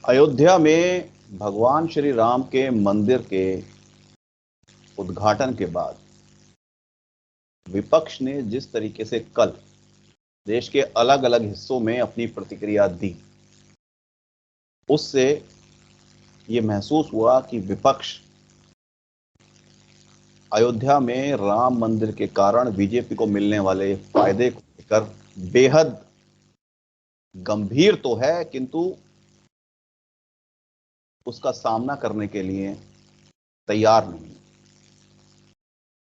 अयोध्या में भगवान श्री राम के मंदिर के उद्घाटन के बाद विपक्ष ने जिस तरीके से कल देश के अलग अलग हिस्सों में अपनी प्रतिक्रिया दी, उससे ये महसूस हुआ कि विपक्ष अयोध्या में राम मंदिर के कारण बीजेपी को मिलने वाले फायदे को लेकर बेहद गंभीर तो है, किंतु उसका सामना करने के लिए तैयार नहीं।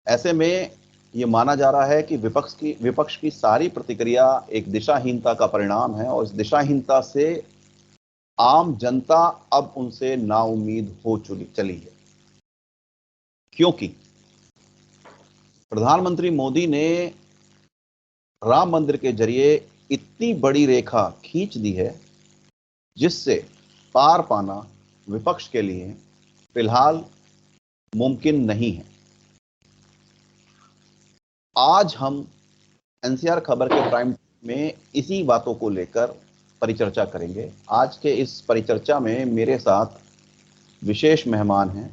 ऐसे में ये माना जा रहा है कि विपक्ष की सारी प्रतिक्रिया एक दिशाहीनता का परिणाम है, और इस दिशाहीनता से आम जनता अब उनसे नाउम्मीद हो चली है, क्योंकि प्रधानमंत्री मोदी ने राम मंदिर के जरिए इतनी बड़ी रेखा खींच दी है जिससे पार पाना विपक्ष के लिए फिलहाल मुमकिन नहीं है। आज हम एनसीआर खबर के प्राइम में इसी बातों को लेकर परिचर्चा करेंगे। आज के इस परिचर्चा में मेरे साथ विशेष मेहमान हैं।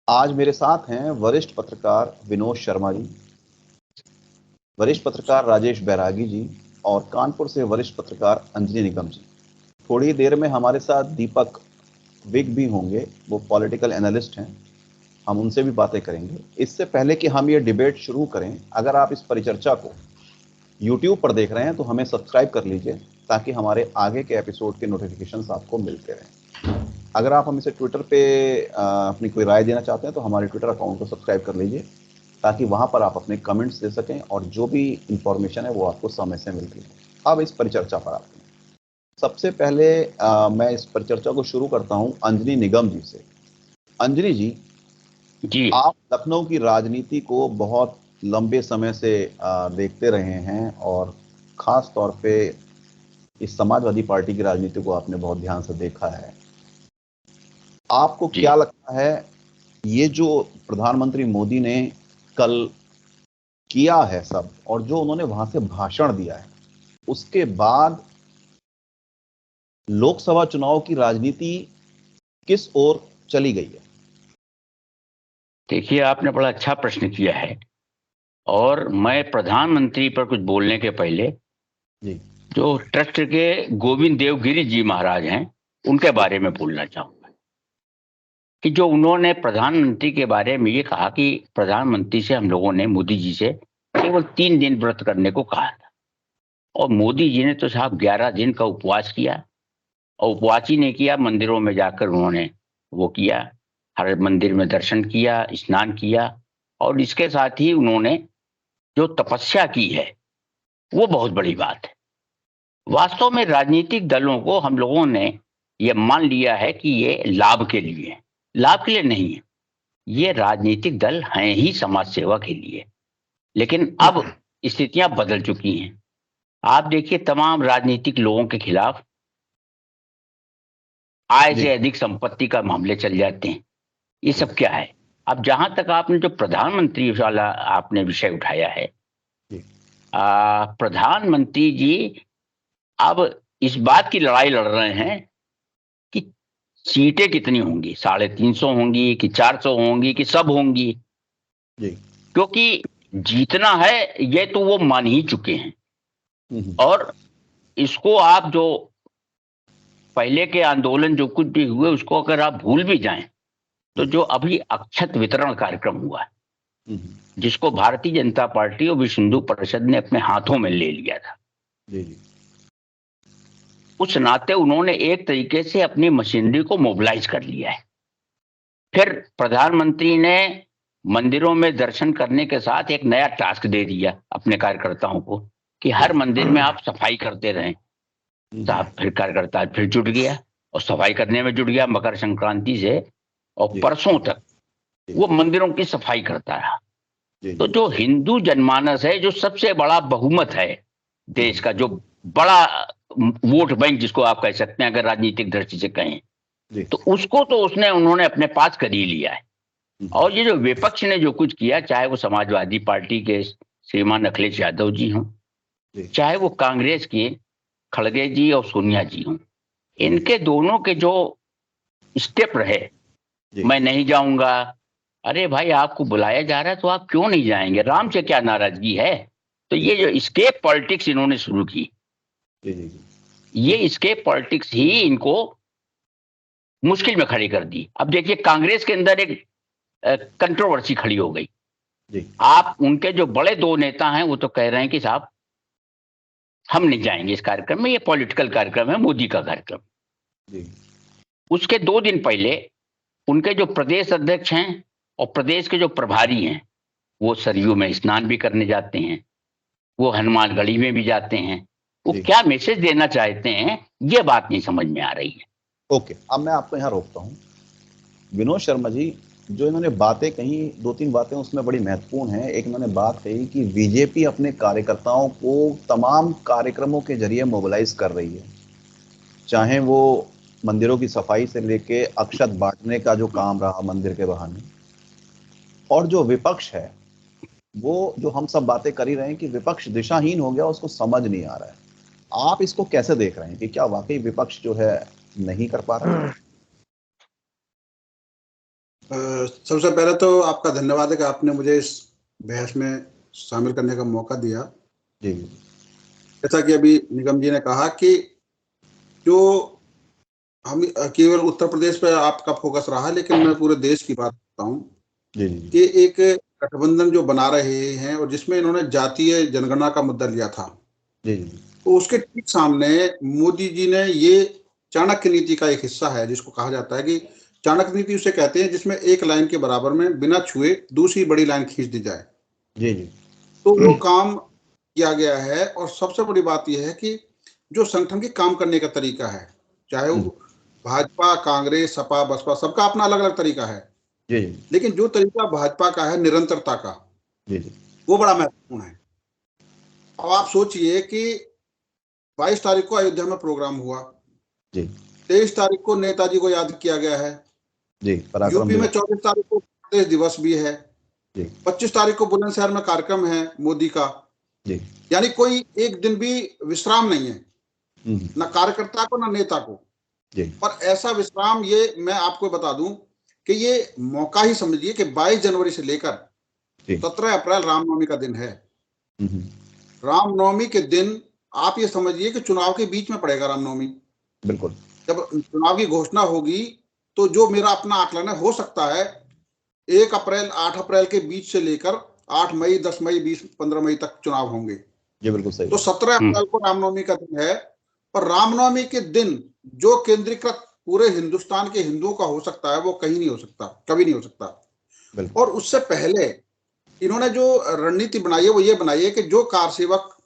आज मेरे साथ हैं वरिष्ठ पत्रकार विनोद शर्मा जी, वरिष्ठ पत्रकार राजेश बैरागी जी और कानपुर से वरिष्ठ पत्रकार अंजनी निगम जी। थोड़ी देर में हमारे साथ दीपक विग भी होंगे, वो पॉलिटिकल एनालिस्ट हैं, हम उनसे भी बातें करेंगे। इससे पहले कि हम ये डिबेट शुरू करें, अगर आप इस परिचर्चा को YouTube पर देख रहे हैं तो हमें सब्सक्राइब कर लीजिए ताकि हमारे आगे के एपिसोड के नोटिफिकेशंस आपको मिलते रहें। अगर आप हम इसे ट्विटर पे अपनी कोई राय देना चाहते हैं तो हमारे ट्विटर अकाउंट को सब्सक्राइब कर लीजिए ताकि वहां पर आप अपने कमेंट्स दे सकें और जो भी इंफॉर्मेशन है वो आपको समय से मिलती है। अब इस परिचर्चा पर आते हैं। सबसे पहले मैं इस परिचर्चा को शुरू करता हूं अंजनी निगम जी से। अंजनी जी, आप लखनऊ की राजनीति को बहुत लंबे समय से देखते रहे हैं और खास तौर पे इस समाजवादी पार्टी की राजनीति को आपने बहुत ध्यान से देखा है। आपको क्या लगता है ये जो प्रधानमंत्री मोदी ने कल किया है सब, और जो उन्होंने वहां से भाषण दिया है, उसके बाद लोकसभा चुनाव की राजनीति किस ओर चली गई है? देखिए, आपने बड़ा अच्छा प्रश्न किया है और मैं प्रधानमंत्री पर कुछ बोलने के पहले जी, जो ट्रस्ट के गोविंद देवगिरी जी महाराज हैं उनके बारे में बोलना चाहूंगा कि जो उन्होंने प्रधानमंत्री के बारे में ये कहा कि प्रधानमंत्री से हम लोगों ने मोदी जी से केवल 3 दिन व्रत करने को कहा था, और मोदी जी ने तो साहब 11 दिन का उपवास किया, और उपवास ही नहीं किया, मंदिरों में जाकर उन्होंने वो किया, हर मंदिर में दर्शन किया, स्नान किया, और इसके साथ ही उन्होंने जो तपस्या की है वो बहुत बड़ी बात है। वास्तव में राजनीतिक दलों को हम लोगों ने ये मान लिया है कि ये लाभ के लिए है, लाभ के लिए नहीं है, ये राजनीतिक दल हैं ही समाज सेवा के लिए। लेकिन अब स्थितियां बदल चुकी हैं। आप देखिए, तमाम राजनीतिक लोगों के खिलाफ आय से अधिक संपत्ति का मामले चल जाते हैं। ये सब क्या है? अब जहां तक आपने जो प्रधानमंत्री वाला आपने विषय उठाया है, प्रधानमंत्री जी अब इस बात की लड़ाई लड़ रहे हैं कि सीटें कितनी होंगी, 350 होंगी कि 400 होंगी कि सब होंगी, क्योंकि जीतना है ये तो वो मान ही चुके हैं। और इसको आप जो पहले के आंदोलन जो कुछ भी हुए उसको अगर आप भूल भी जाएं तो जो अभी अक्षत वितरण कार्यक्रम हुआ है, जिसको भारतीय जनता पार्टी और विश्व हिंदू परिषद ने अपने हाथों में ले लिया था, उस नाते उन्होंने एक तरीके से अपनी मशीनरी को मोबिलाइज कर लिया है। फिर प्रधानमंत्री ने मंदिरों में दर्शन करने के साथ एक नया टास्क दे दिया अपने कार्यकर्ताओं को कि हर मंदिर में आप सफाई करते रहें। साहब फिर कार्यकर्ता फिर जुट गया और सफाई करने में जुट गया मकर संक्रांति से, और परसों तक वो मंदिरों की सफाई करता रहा। तो जो हिंदू जनमानस है, जो सबसे बड़ा बहुमत है देश का, जो बड़ा वोट बैंक जिसको आप कह सकते हैं अगर राजनीतिक दृष्टि से कहें, तो उसको तो उन्होंने अपने पास कर ही लिया है। और ये जो विपक्ष ने जो कुछ किया, चाहे वो समाजवादी पार्टी के श्रीमान अखिलेश यादव जी हों, चाहे वो कांग्रेस के खड़गे जी और सोनिया जी हों, इनके दोनों के जो स्टेप रहे, मैं नहीं जाऊंगा, अरे भाई आपको बुलाया जा रहा है तो आप क्यों नहीं जाएंगे, राम से क्या नाराजगी है। तो ये जो स्केप पॉलिटिक्स इन्होंने शुरू की, ये स्केप पॉलिटिक्स ही इनको मुश्किल में खड़ी कर दी। अब देखिए कांग्रेस के अंदर एक कंट्रोवर्सी खड़ी हो गई। आप उनके जो बड़े दो नेता हैं वो तो कह रहे हैं कि साहब हम नहीं जाएंगे इस कार्यक्रम में, ये पॉलिटिकल कार्यक्रम है, मोदी का कार्यक्रम। उसके 2 दिन पहले उनके जो प्रदेश अध्यक्ष हैं और प्रदेश के जो प्रभारी हैं वो सरयू में स्नान भी करने जाते हैं, वो हनुमानगढ़ी में भी जाते हैं। वो क्या मैसेज देना चाहते हैं ये बात नहीं समझ में आ रही है। ओके, अब मैं आपको यहाँ रोकता हूँ। विनोद शर्मा जी, जो इन्होंने बातें कही, 2-3 बातें उसमें बड़ी महत्वपूर्ण हैं। एक इन्होंने बात कही कि बीजेपी अपने कार्यकर्ताओं को तमाम कार्यक्रमों के जरिए मोबिलाइज कर रही है, चाहे वो मंदिरों की सफाई से लेके अक्षत बांटने का जो काम रहा मंदिर के बहाने, और जो विपक्ष है वो जो हम सब बातें कर ही रहे हैं कि विपक्ष दिशाहीन हो गया, उसको समझ नहीं आ रहा है। आप इसको कैसे देख रहे हैं कि क्या वाकई विपक्ष जो है नहीं कर पा रहा है? सबसे पहले तो आपका धन्यवाद है कि आपने मुझे इस बहस में शामिल करने का मौका दिया। जी, जैसा कि अभी निगम जी ने कहा कि जो हम केवल उत्तर प्रदेश पर आपका फोकस रहा, लेकिन मैं पूरे देश की बात करता हूँ कि एक गठबंधन जो बना रहे हैं और जिसमें इन्होंने जातीय जनगणना का मुद्दा लिया था, तो उसके ठीक सामने मोदी जी ने ये चाणक्य नीति का एक हिस्सा है जिसको कहा जाता है कि चाणक्य नीति उसे कहते हैं जिसमें एक लाइन के बराबर में बिना छुए दूसरी बड़ी लाइन खींच दी जाए। जी। तो वो काम किया गया है। और सबसे बड़ी बात यह है कि जो संगठन के काम करने का तरीका है, चाहे वो भाजपा, कांग्रेस, सपा, बसपा, सबका अपना अलग अलग तरीका है, लेकिन जो तरीका भाजपा का है निरंतरता का, वो बड़ा महत्वपूर्ण है। अब आप सोचिए कि 22 तारीख को अयोध्या में प्रोग्राम हुआ, 23 तारीख को नेताजी को याद किया गया है, यूपी में 24 तारीख को प्रदेश दिवस भी है, 25 तारीख को बुलंदशहर में कार्यक्रम है मोदी का, यानी कोई एक दिन भी विश्राम नहीं है, ना कार्यकर्ता को ना नेता को। और ऐसा विश्राम, ये मैं आपको बता दूं कि ये मौका ही समझिए कि 22 जनवरी से लेकर 17 अप्रैल रामनवमी का दिन है। रामनवमी के दिन आप ये समझिए कि चुनाव के बीच में पड़ेगा रामनवमी। बिल्कुल। जब चुनाव की घोषणा होगी तो जो मेरा अपना आकलन है, हो सकता है 1 अप्रैल 8 अप्रैल के बीच से लेकर 8 मई 10 मई 20 15 मई तक चुनाव होंगे। ये बिल्कुल सही। तो 17 अप्रैल को रामनवमी का दिन है। और रामनवमी के दिन जो केंद्रीकृत पूरे हिंदुस्तान के हिंदुओं का हो सकता है, वो कहीं नहीं हो सकता, कभी नहीं हो सकता। और उससे पहले इन्होंने जो रणनीति बनाई है वो ये बनाई है कि जो कार सेवक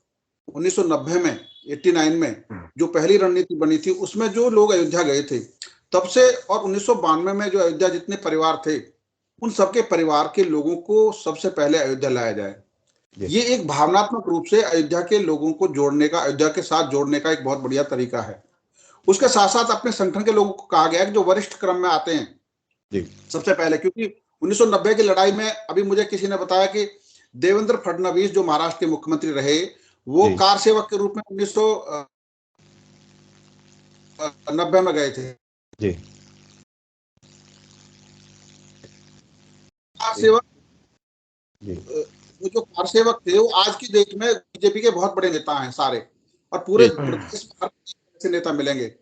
1990 में 89 में जो पहली रणनीति बनी थी, उसमें जो लोग अयोध्या गए थे तब से, और 1992 में जो अयोध्या जितने परिवार थे, उन सबके परिवार के लोगों को सबसे पहले अयोध्या लाया जाए। ये एक भावनात्मक रूप से अयोध्या के लोगों को जोड़ने का, अयोध्या के साथ जोड़ने का एक बहुत बढ़िया तरीका है। उसके साथ साथ अपने संगठन के लोगों को कहा गया है कि जो वरिष्ठ क्रम में आते हैं सबसे पहले, क्योंकि 1990 की लड़ाई में अभी मुझे किसी ने बताया कि देवेंद्र फडणवीस जो महाराष्ट्र के मुख्यमंत्री रहे, वो कार सेवक के रूप में 1990 में गए थे। कार सेवक, वो जो कार सेवक थे वो आज की डेट में बीजेपी के बहुत बड़े नेता हैं सारे, और पूरे प्रदेश से नेता मिलेंगे।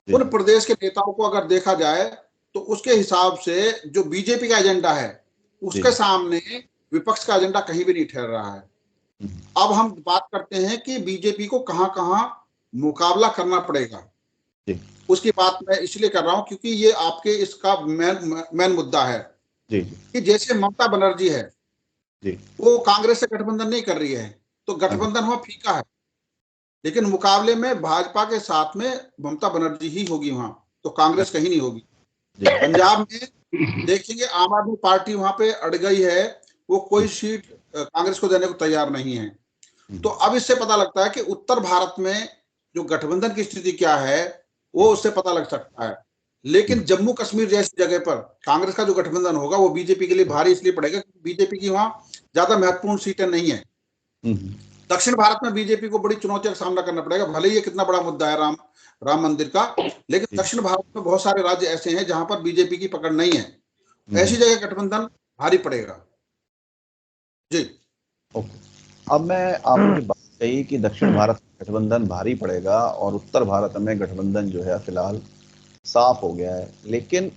उन प्रदेश के नेताओं को अगर देखा जाए तो उसके हिसाब से जो बीजेपी का एजेंडा है उसके सामने विपक्ष का एजेंडा कहीं भी नहीं ठहर रहा है। अब हम बात करते हैं कि बीजेपी को कहां कहां मुकाबला करना पड़ेगा, उसकी बात मैं इसलिए कर रहा हूं क्योंकि ये आपके इसका मेन मुद्दा है कि जैसे ममता बनर्जी है वो कांग्रेस से गठबंधन नहीं कर रही है, तो गठबंधन हुआ फीका है, लेकिन मुकाबले में भाजपा के साथ में ममता बनर्जी ही होगी वहां, तो कांग्रेस कहीं नहीं होगी। पंजाब में देखेंगे आम आदमी पार्टी वहां पे अड़ गई है, वो कोई सीट कांग्रेस को देने को तैयार नहीं है। तो अब इससे पता लगता है कि उत्तर भारत में जो गठबंधन की स्थिति क्या है वो उससे पता लग सकता है। लेकिन जम्मू कश्मीर जैसी जगह पर कांग्रेस का जो गठबंधन होगा वो बीजेपी के लिए भारी इसलिए पड़ेगा क्योंकि बीजेपी की वहां ज्यादा महत्वपूर्ण सीटें नहीं है। दक्षिण भारत में बीजेपी को बड़ी चुनौतियों का सामना करना पड़ेगा, भले ही ये कितना बड़ा मुद्दा है राम मंदिर का, लेकिन दक्षिण भारत में बहुत सारे राज्य ऐसे हैं जहां पर बीजेपी की पकड़ नहीं है, ऐसी जगह गठबंधन भारी पड़ेगा। जी ओके, अब मैं आपने बात कही कि दक्षिण भारत में गठबंधन भारी पड़ेगा और उत्तर भारत में गठबंधन जो है फिलहाल साफ हो गया है, लेकिन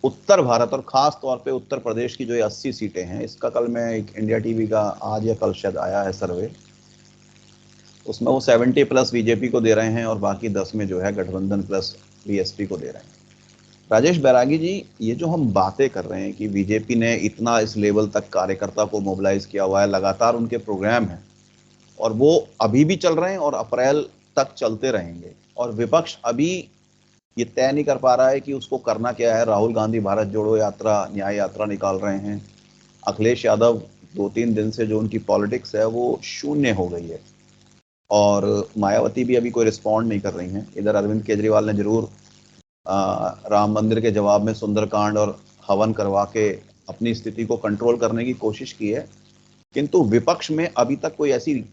उत्तर भारत और खास तौर पे उत्तर प्रदेश की जो ये 80 सीटें हैं, इसका कल मैं एक इंडिया टीवी का आज या कल शायद आया है सर्वे, उसमें वो 70 प्लस बीजेपी को दे रहे हैं और बाकी 10 में जो है गठबंधन प्लस बीएसपी को दे रहे हैं। राजेश बैरागी जी, ये जो हम बातें कर रहे हैं कि बीजेपी ने इतना इस लेवल तक कार्यकर्ता को मोबिलाइज किया हुआ है, लगातार उनके प्रोग्राम हैं और वो अभी भी चल रहे हैं और अप्रैल तक चलते रहेंगे, और विपक्ष अभी ये तय नहीं कर पा रहा है कि उसको करना क्या है। राहुल गांधी भारत जोड़ो यात्रा, न्याय यात्रा निकाल रहे हैं, अखिलेश यादव 2-3 दिन से जो उनकी पॉलिटिक्स है वो शून्य हो गई है, और मायावती भी अभी कोई रिस्पॉन्ड नहीं कर रही हैं। इधर अरविंद केजरीवाल ने जरूर राम मंदिर के जवाब में सुंदरकांड और हवन करवा के अपनी स्थिति को कंट्रोल करने की कोशिश की है, किंतु विपक्ष में अभी तक कोई ऐसी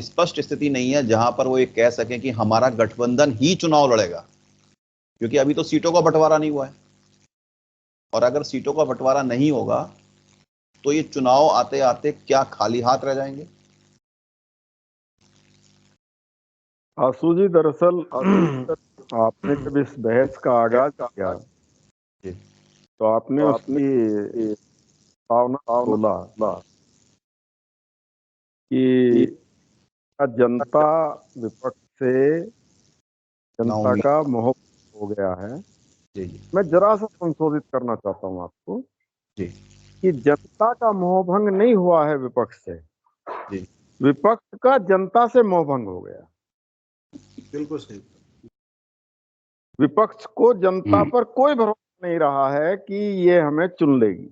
स्पष्ट स्थिति नहीं है जहां पर वो ये कह सकें कि हमारा गठबंधन ही चुनाव लड़ेगा, क्योंकि अभी तो सीटों का बंटवारा नहीं हुआ है, और अगर सीटों का बंटवारा नहीं होगा तो ये चुनाव आते आते क्या खाली हाथ रह जाएंगे? आशु जी, दरअसल आपने जब इस बहस का आगाज किया तो आपने उसकी भावना बोला कि जनता विपक्ष से जनता का मोह हो गया है। जी। मैं जरा सा संशोधित करना चाहता हूं आपको जी। कि जनता का मोहभंग नहीं हुआ है विपक्ष से, जी। विपक्ष का जनता से मोहभंग हो गया। बिल्कुल सही। विपक्ष को जनता पर कोई भरोसा नहीं रहा है कि ये हमें चुन लेगी,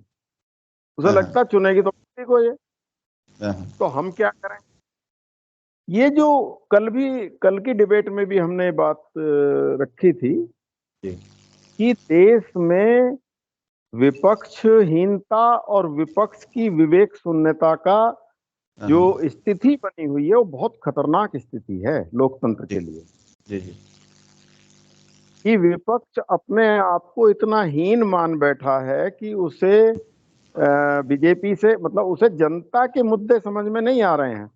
उसे लगता चुनेगी तो किसी को ये, तो हम क्या करें। ये जो कल की डिबेट में भी हमने बात रखी थी कि देश में विपक्षहीनता और विपक्ष की विवेक शून्यता का जो स्थिति बनी हुई है वो बहुत खतरनाक स्थिति है लोकतंत्र के लिए। जी। कि विपक्ष अपने आप को इतना हीन मान बैठा है कि उसे बीजेपी से मतलब उसे जनता के मुद्दे समझ में नहीं आ रहे हैं,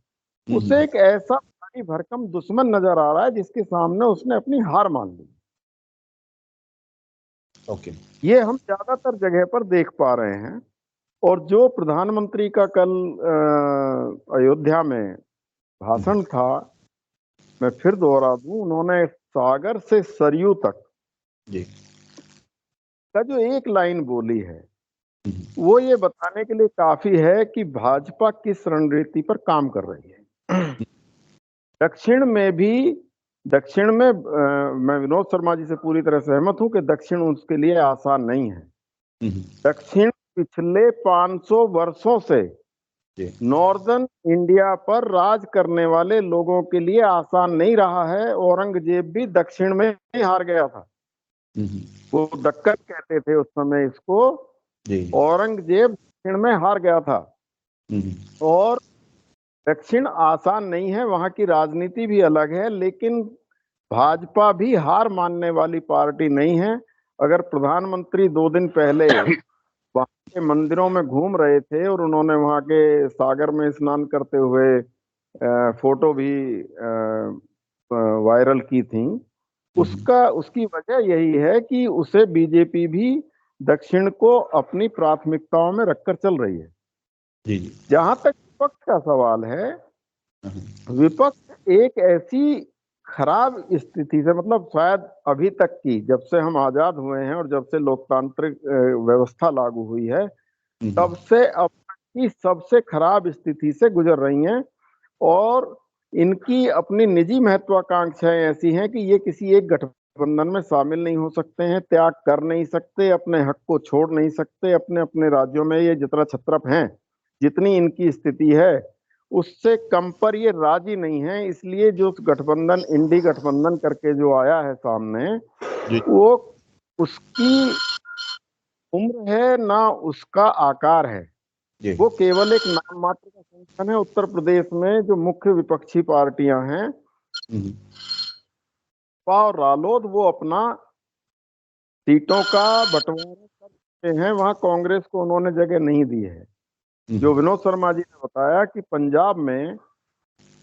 उसे एक ऐसा भारी भरकम दुश्मन नजर आ रहा है जिसके सामने उसने अपनी हार मान ली। ओके। ये हम ज्यादातर जगह पर देख पा रहे हैं। और जो प्रधानमंत्री का कल अयोध्या में भाषण था, मैं फिर दोहरा दूं, उन्होंने सागर से सरयू तक का जो एक लाइन बोली है वो ये बताने के लिए काफी है कि भाजपा किस रणनीति पर काम कर रही है। दक्षिण में मैं विनोद शर्मा जी से पूरी तरह सहमत हूं कि दक्षिण उसके लिए आसान नहीं है। दक्षिण पिछले 500 वर्षों से नॉर्दर्न इंडिया पर राज करने वाले लोगों के लिए आसान नहीं रहा है। औरंगजेब भी दक्षिण में ही हार गया था, वो दक्कन कहते थे उस समय इसको। औरंगजेब दक्षिण में हार गया था, और दक्षिण आसान नहीं है, वहां की राजनीति भी अलग है, लेकिन भाजपा भी हार मानने वाली पार्टी नहीं है। अगर प्रधानमंत्री 2 दिन पहले वहां के मंदिरों में घूम रहे थे और उन्होंने वहां के सागर में स्नान करते हुए फोटो भी वायरल की थी, उसकी वजह यही है कि उसे बीजेपी भी दक्षिण को अपनी प्राथमिकताओं में रखकर चल रही है। जहां तक विपक्ष का सवाल है, विपक्ष एक ऐसी खराब स्थिति से, मतलब शायद अभी तक की, जब से हम आजाद हुए हैं और जब से लोकतांत्रिक व्यवस्था लागू हुई है, तब से अब तक की सबसे खराब स्थिति से गुजर रही हैं। और इनकी अपनी निजी महत्वाकांक्षाएं ऐसी हैं कि ये किसी एक गठबंधन में शामिल नहीं हो सकते हैं, त्याग कर नहीं सकते, अपने हक को छोड़ नहीं सकते, अपने अपने राज्यों में ये जितना छत्रप हैं, जितनी इनकी स्थिति है उससे कम पर ये राजी नहीं है। इसलिए जो गठबंधन, इंडी गठबंधन करके जो आया है सामने, वो उसकी उम्र है ना उसका आकार है। वो केवल एक नाम मात्र का संगठन है। उत्तर प्रदेश में जो मुख्य विपक्षी पार्टियां हैं और रालोद, वो अपना सीटों का बंटवारा कर सकते हैं, वहां कांग्रेस को उन्होंने जगह नहीं दी है। जो विनोद शर्मा जी ने बताया कि पंजाब में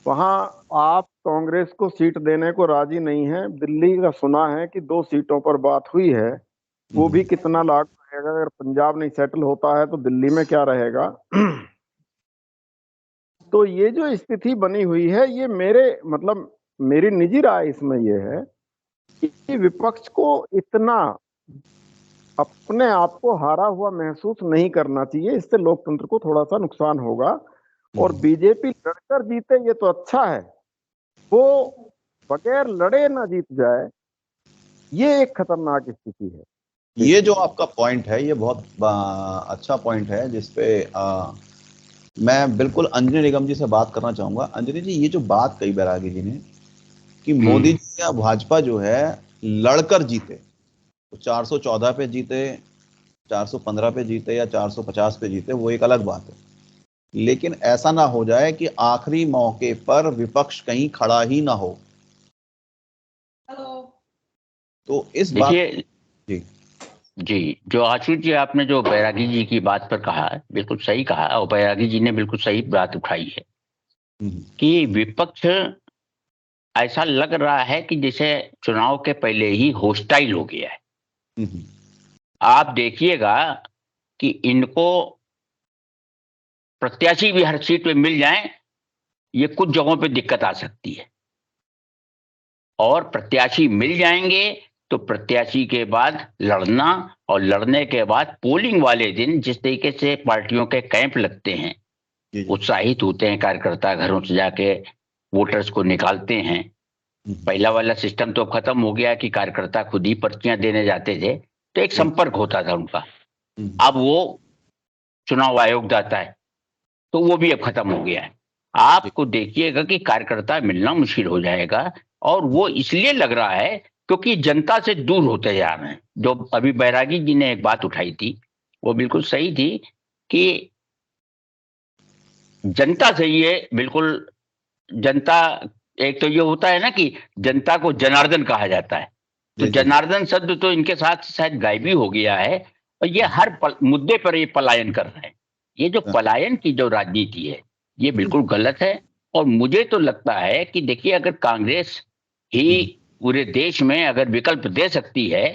वहां आप कांग्रेस को सीट देने को राजी नहीं है। दिल्ली का सुना है कि 2 सीटों पर बात हुई है, वो भी कितना लागू रहेगा। अगर पंजाब नहीं सेटल होता है तो दिल्ली में क्या रहेगा। तो ये जो स्थिति बनी हुई है, ये मेरी निजी राय इसमें ये है कि विपक्ष को इतना अपने आप को हारा हुआ महसूस नहीं करना चाहिए। इससे लोकतंत्र को थोड़ा सा नुकसान होगा। और बीजेपी लड़कर जीते ये तो अच्छा है, वो बगैर लड़े ना जीत जाए, ये एक खतरनाक स्थिति है। ये जो आपका पॉइंट है ये बहुत अच्छा पॉइंट है, जिसपे मैं बिल्कुल अंजनी निगम जी से बात करना चाहूंगा। अंजनी जी, ये जो बात कही बैरागी जी ने कि मोदी जी या भाजपा जो है लड़कर जीते, तो 414 पे जीते, 415 पे जीते या 450 पे जीते, वो एक अलग बात है। लेकिन ऐसा ना हो जाए कि आखिरी मौके पर विपक्ष कहीं खड़ा ही ना हो। तो इस बात जी जी, जो आशुष जी आपने जो बैरागी जी की बात पर कहा, बिल्कुल सही कहा, और बैरागी जी ने बिल्कुल सही बात उठाई है कि विपक्ष ऐसा लग रहा है कि जैसे चुनाव के पहले ही होस्टाइल हो गया है। आप देखिएगा कि इनको प्रत्याशी भी हर सीट पे मिल जाएं, ये कुछ जगहों पे दिक्कत आ सकती है। और प्रत्याशी मिल जाएंगे तो प्रत्याशी के बाद लड़ना, और लड़ने के बाद पोलिंग वाले दिन जिस तरीके से पार्टियों के कैंप लगते हैं, उत्साहित होते हैं कार्यकर्ता, घरों से जाके वोटर्स को निकालते हैं। पहला वाला सिस्टम तो खत्म हो गया कि कार्यकर्ता खुद ही पर्चियां देने जाते थे, तो एक संपर्क होता था उनका। अब वो चुनाव आयोग जाता है, तो वो भी अब खत्म हो गया है। आपको देखिएगा कि कार्यकर्ता मिलना मुश्किल हो जाएगा, और वो इसलिए लग रहा है क्योंकि जनता से दूर होते जा रहे हैं। जो अभी बैरागी जी ने एक बात उठाई थी, वो बिल्कुल सही थी कि जनता से ये बिल्कुल, जनता, एक तो ये होता है ना कि जनता को जनार्दन कहा जाता है, तो जनार्दन शब्द तो इनके साथ शायद गायबी हो गया है, और ये हर मुद्दे पर ये पलायन कर रहे हैं। ये जो पलायन की जो राजनीति है, ये बिल्कुल गलत है। और मुझे तो लगता है कि देखिए, अगर कांग्रेस ही पूरे देश में अगर विकल्प दे सकती है,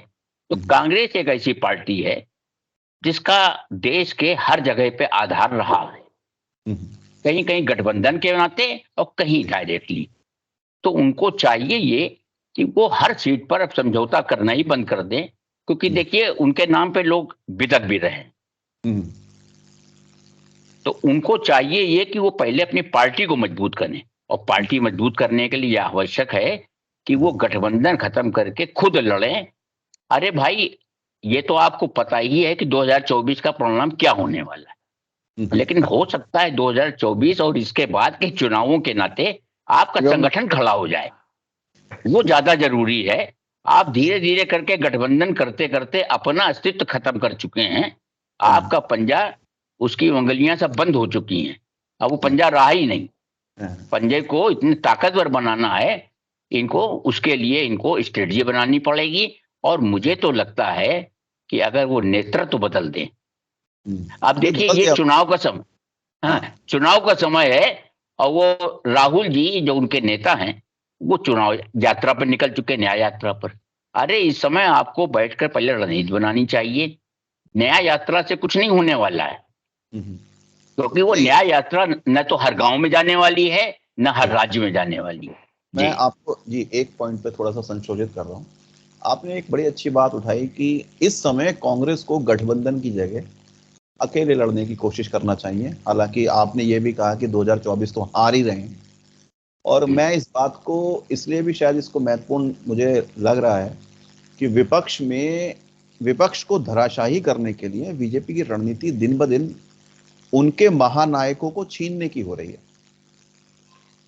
तो कांग्रेस एक ऐसी पार्टी है जिसका देश के हर जगह पे आधार रहा है, कहीं कहीं गठबंधन के नाते और कहीं डायरेक्टली। तो उनको चाहिए ये कि वो हर सीट पर अब समझौता करना ही बंद कर दें, क्योंकि देखिए उनके नाम पे लोग बिदक भी रहे हैं। तो उनको चाहिए ये कि वो पहले अपनी पार्टी को मजबूत करें, और पार्टी मजबूत करने के लिए यह आवश्यक है कि वो गठबंधन खत्म करके खुद लड़ें। अरे भाई, ये तो आपको पता ही है कि 2024 का परिणाम क्या होने वाला है, लेकिन हो सकता है 2024 और इसके बाद के चुनावों के नाते आपका संगठन खड़ा हो जाए, वो ज्यादा जरूरी है। आप धीरे धीरे करके गठबंधन करते करते अपना अस्तित्व खत्म कर चुके हैं। आपका पंजा, उसकी उंगलियां सब बंद हो चुकी हैं, अब वो पंजा रहा ही नहीं। पंजे को इतनी ताकतवर बनाना है इनको, उसके लिए इनको स्ट्रेटजी बनानी पड़ेगी। और मुझे तो लगता है कि अगर वो नेतृत्व बदल दें, अब देखिए ये चुनाव का समय, चुनाव का समय है, और वो राहुल जी जो उनके नेता हैं, वो चुनाव यात्रा पर निकल चुके, न्याय यात्रा पर। अरे इस समय आपको बैठकर पहले रणनीति बनानी चाहिए। न्याय यात्रा से कुछ नहीं होने वाला है, क्योंकि वो न्याय यात्रा न तो हर गांव में जाने वाली है, न हर राज्य में जाने वाली है। मैं आपको जी एक पॉइंट पे थोड़ा सा संशोधित कर रहा हूँ। आपने एक बड़ी अच्छी बात उठाई कि इस समय कांग्रेस को गठबंधन की जगह अकेले लड़ने की कोशिश करना चाहिए। हालांकि आपने ये भी कहा कि 2024 तो हार ही रहे हैं, और मैं इस बात को इसलिए भी शायद इसको महत्वपूर्ण मुझे लग रहा है कि विपक्ष को धराशायी करने के लिए बीजेपी की रणनीति दिन ब दिन उनके महानायकों को छीनने की हो रही है।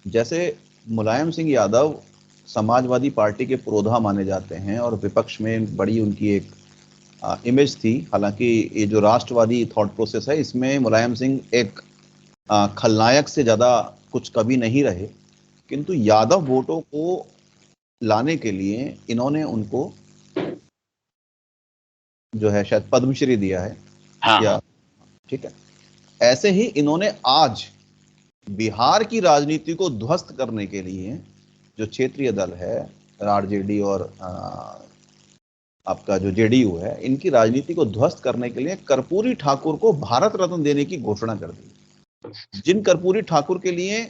जैसे मुलायम सिंह यादव समाजवादी पार्टी के पुरोधा माने जाते हैं, और विपक्ष में बड़ी उनकी एक इमेज थी। हालांकि ये जो राष्ट्रवादी थॉट प्रोसेस है, इसमें मुलायम सिंह एक खलनायक से ज़्यादा कुछ कभी नहीं रहे, किंतु यादव वोटों को लाने के लिए इन्होंने उनको जो है शायद पद्मश्री दिया है। हाँ, या ठीक है, ऐसे ही इन्होंने आज बिहार की राजनीति को ध्वस्त करने के लिए जो क्षेत्रीय दल है आरजेडी और आपका जो जेडीयू है, इनकी राजनीति को ध्वस्त करने के लिए कर्पूरी ठाकुर को भारत रत्न देने की घोषणा कर दी, जिन कर्पूरी ठाकुर के लिए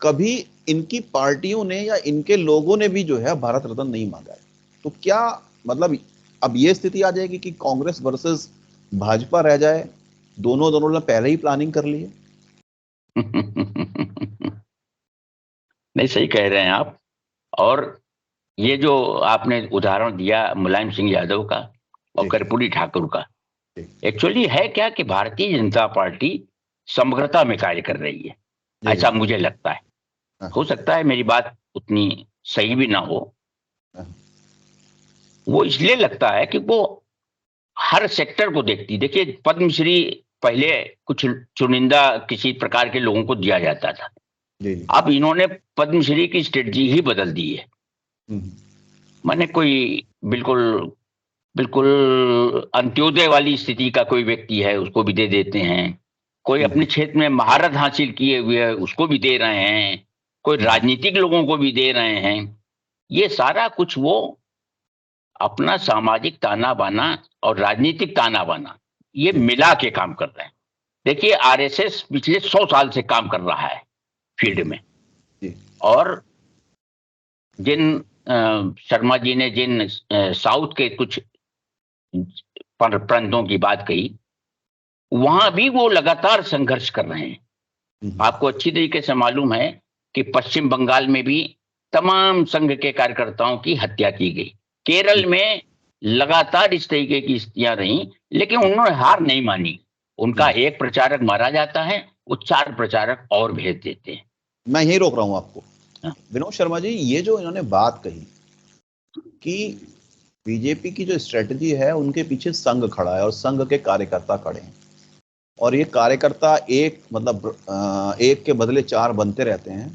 कभी इनकी पार्टियों ने या इनके लोगों ने भी जो है भारत रत्न नहीं मांगा है। तो क्या मतलब अब ये स्थिति आ जाएगी कि कांग्रेस वर्सेस भाजपा रह जाए, दोनों ने पहले ही प्लानिंग कर ली है? नहीं, सही कह रहे हैं आप। और ये जो आपने उदाहरण दिया मुलायम सिंह यादव का और कर्पूरी ठाकुर का, एक्चुअली है क्या कि भारतीय जनता पार्टी समग्रता में कार्य कर रही है, ऐसा मुझे लगता है। हो सकता है मेरी बात उतनी सही भी ना हो। वो इसलिए लगता है कि वो हर सेक्टर को देखती। देखिए, पद्मश्री पहले कुछ चुनिंदा किसी प्रकार के लोगों को दिया जाता था, अब इन्होंने पद्मश्री की स्ट्रेटजी ही बदल दी है। माने कोई बिल्कुल बिल्कुल अंत्योदय वाली स्थिति का कोई व्यक्ति है, उसको भी दे देते हैं। कोई अपने क्षेत्र में महारत हासिल किए हुए है, उसको भी दे रहे हैं। कोई राजनीतिक लोगों को भी दे रहे हैं। ये सारा कुछ वो अपना सामाजिक ताना बाना और राजनीतिक ताना बाना ये मिला के काम कर रहे हैं। देखिए, आरएसएस पिछले 100 साल से काम कर रहा है फील्ड में, और जिन शर्मा जी ने जिन साउथ के कुछ प्रांतों की बात कही, वहां भी वो लगातार संघर्ष कर रहे हैं। आपको अच्छी तरीके से मालूम है कि पश्चिम बंगाल में भी तमाम संघ के कार्यकर्ताओं की हत्या की गई। केरल में लगातार इस तरीके की स्थितियां रही, लेकिन उन्होंने हार नहीं मानी। उनका एक प्रचारक मारा जाता है, वो 4 प्रचारक और भेज देते हैं। मैं यही रोक रहा हूं आपको। विनोद शर्मा जी, ये जो इन्होंने बात कही कि बीजेपी की जो स्ट्रेटजी है उनके पीछे संघ खड़ा है और संघ के कार्यकर्ता खड़े हैं, और ये कार्यकर्ता एक के बदले 4 बनते रहते हैं।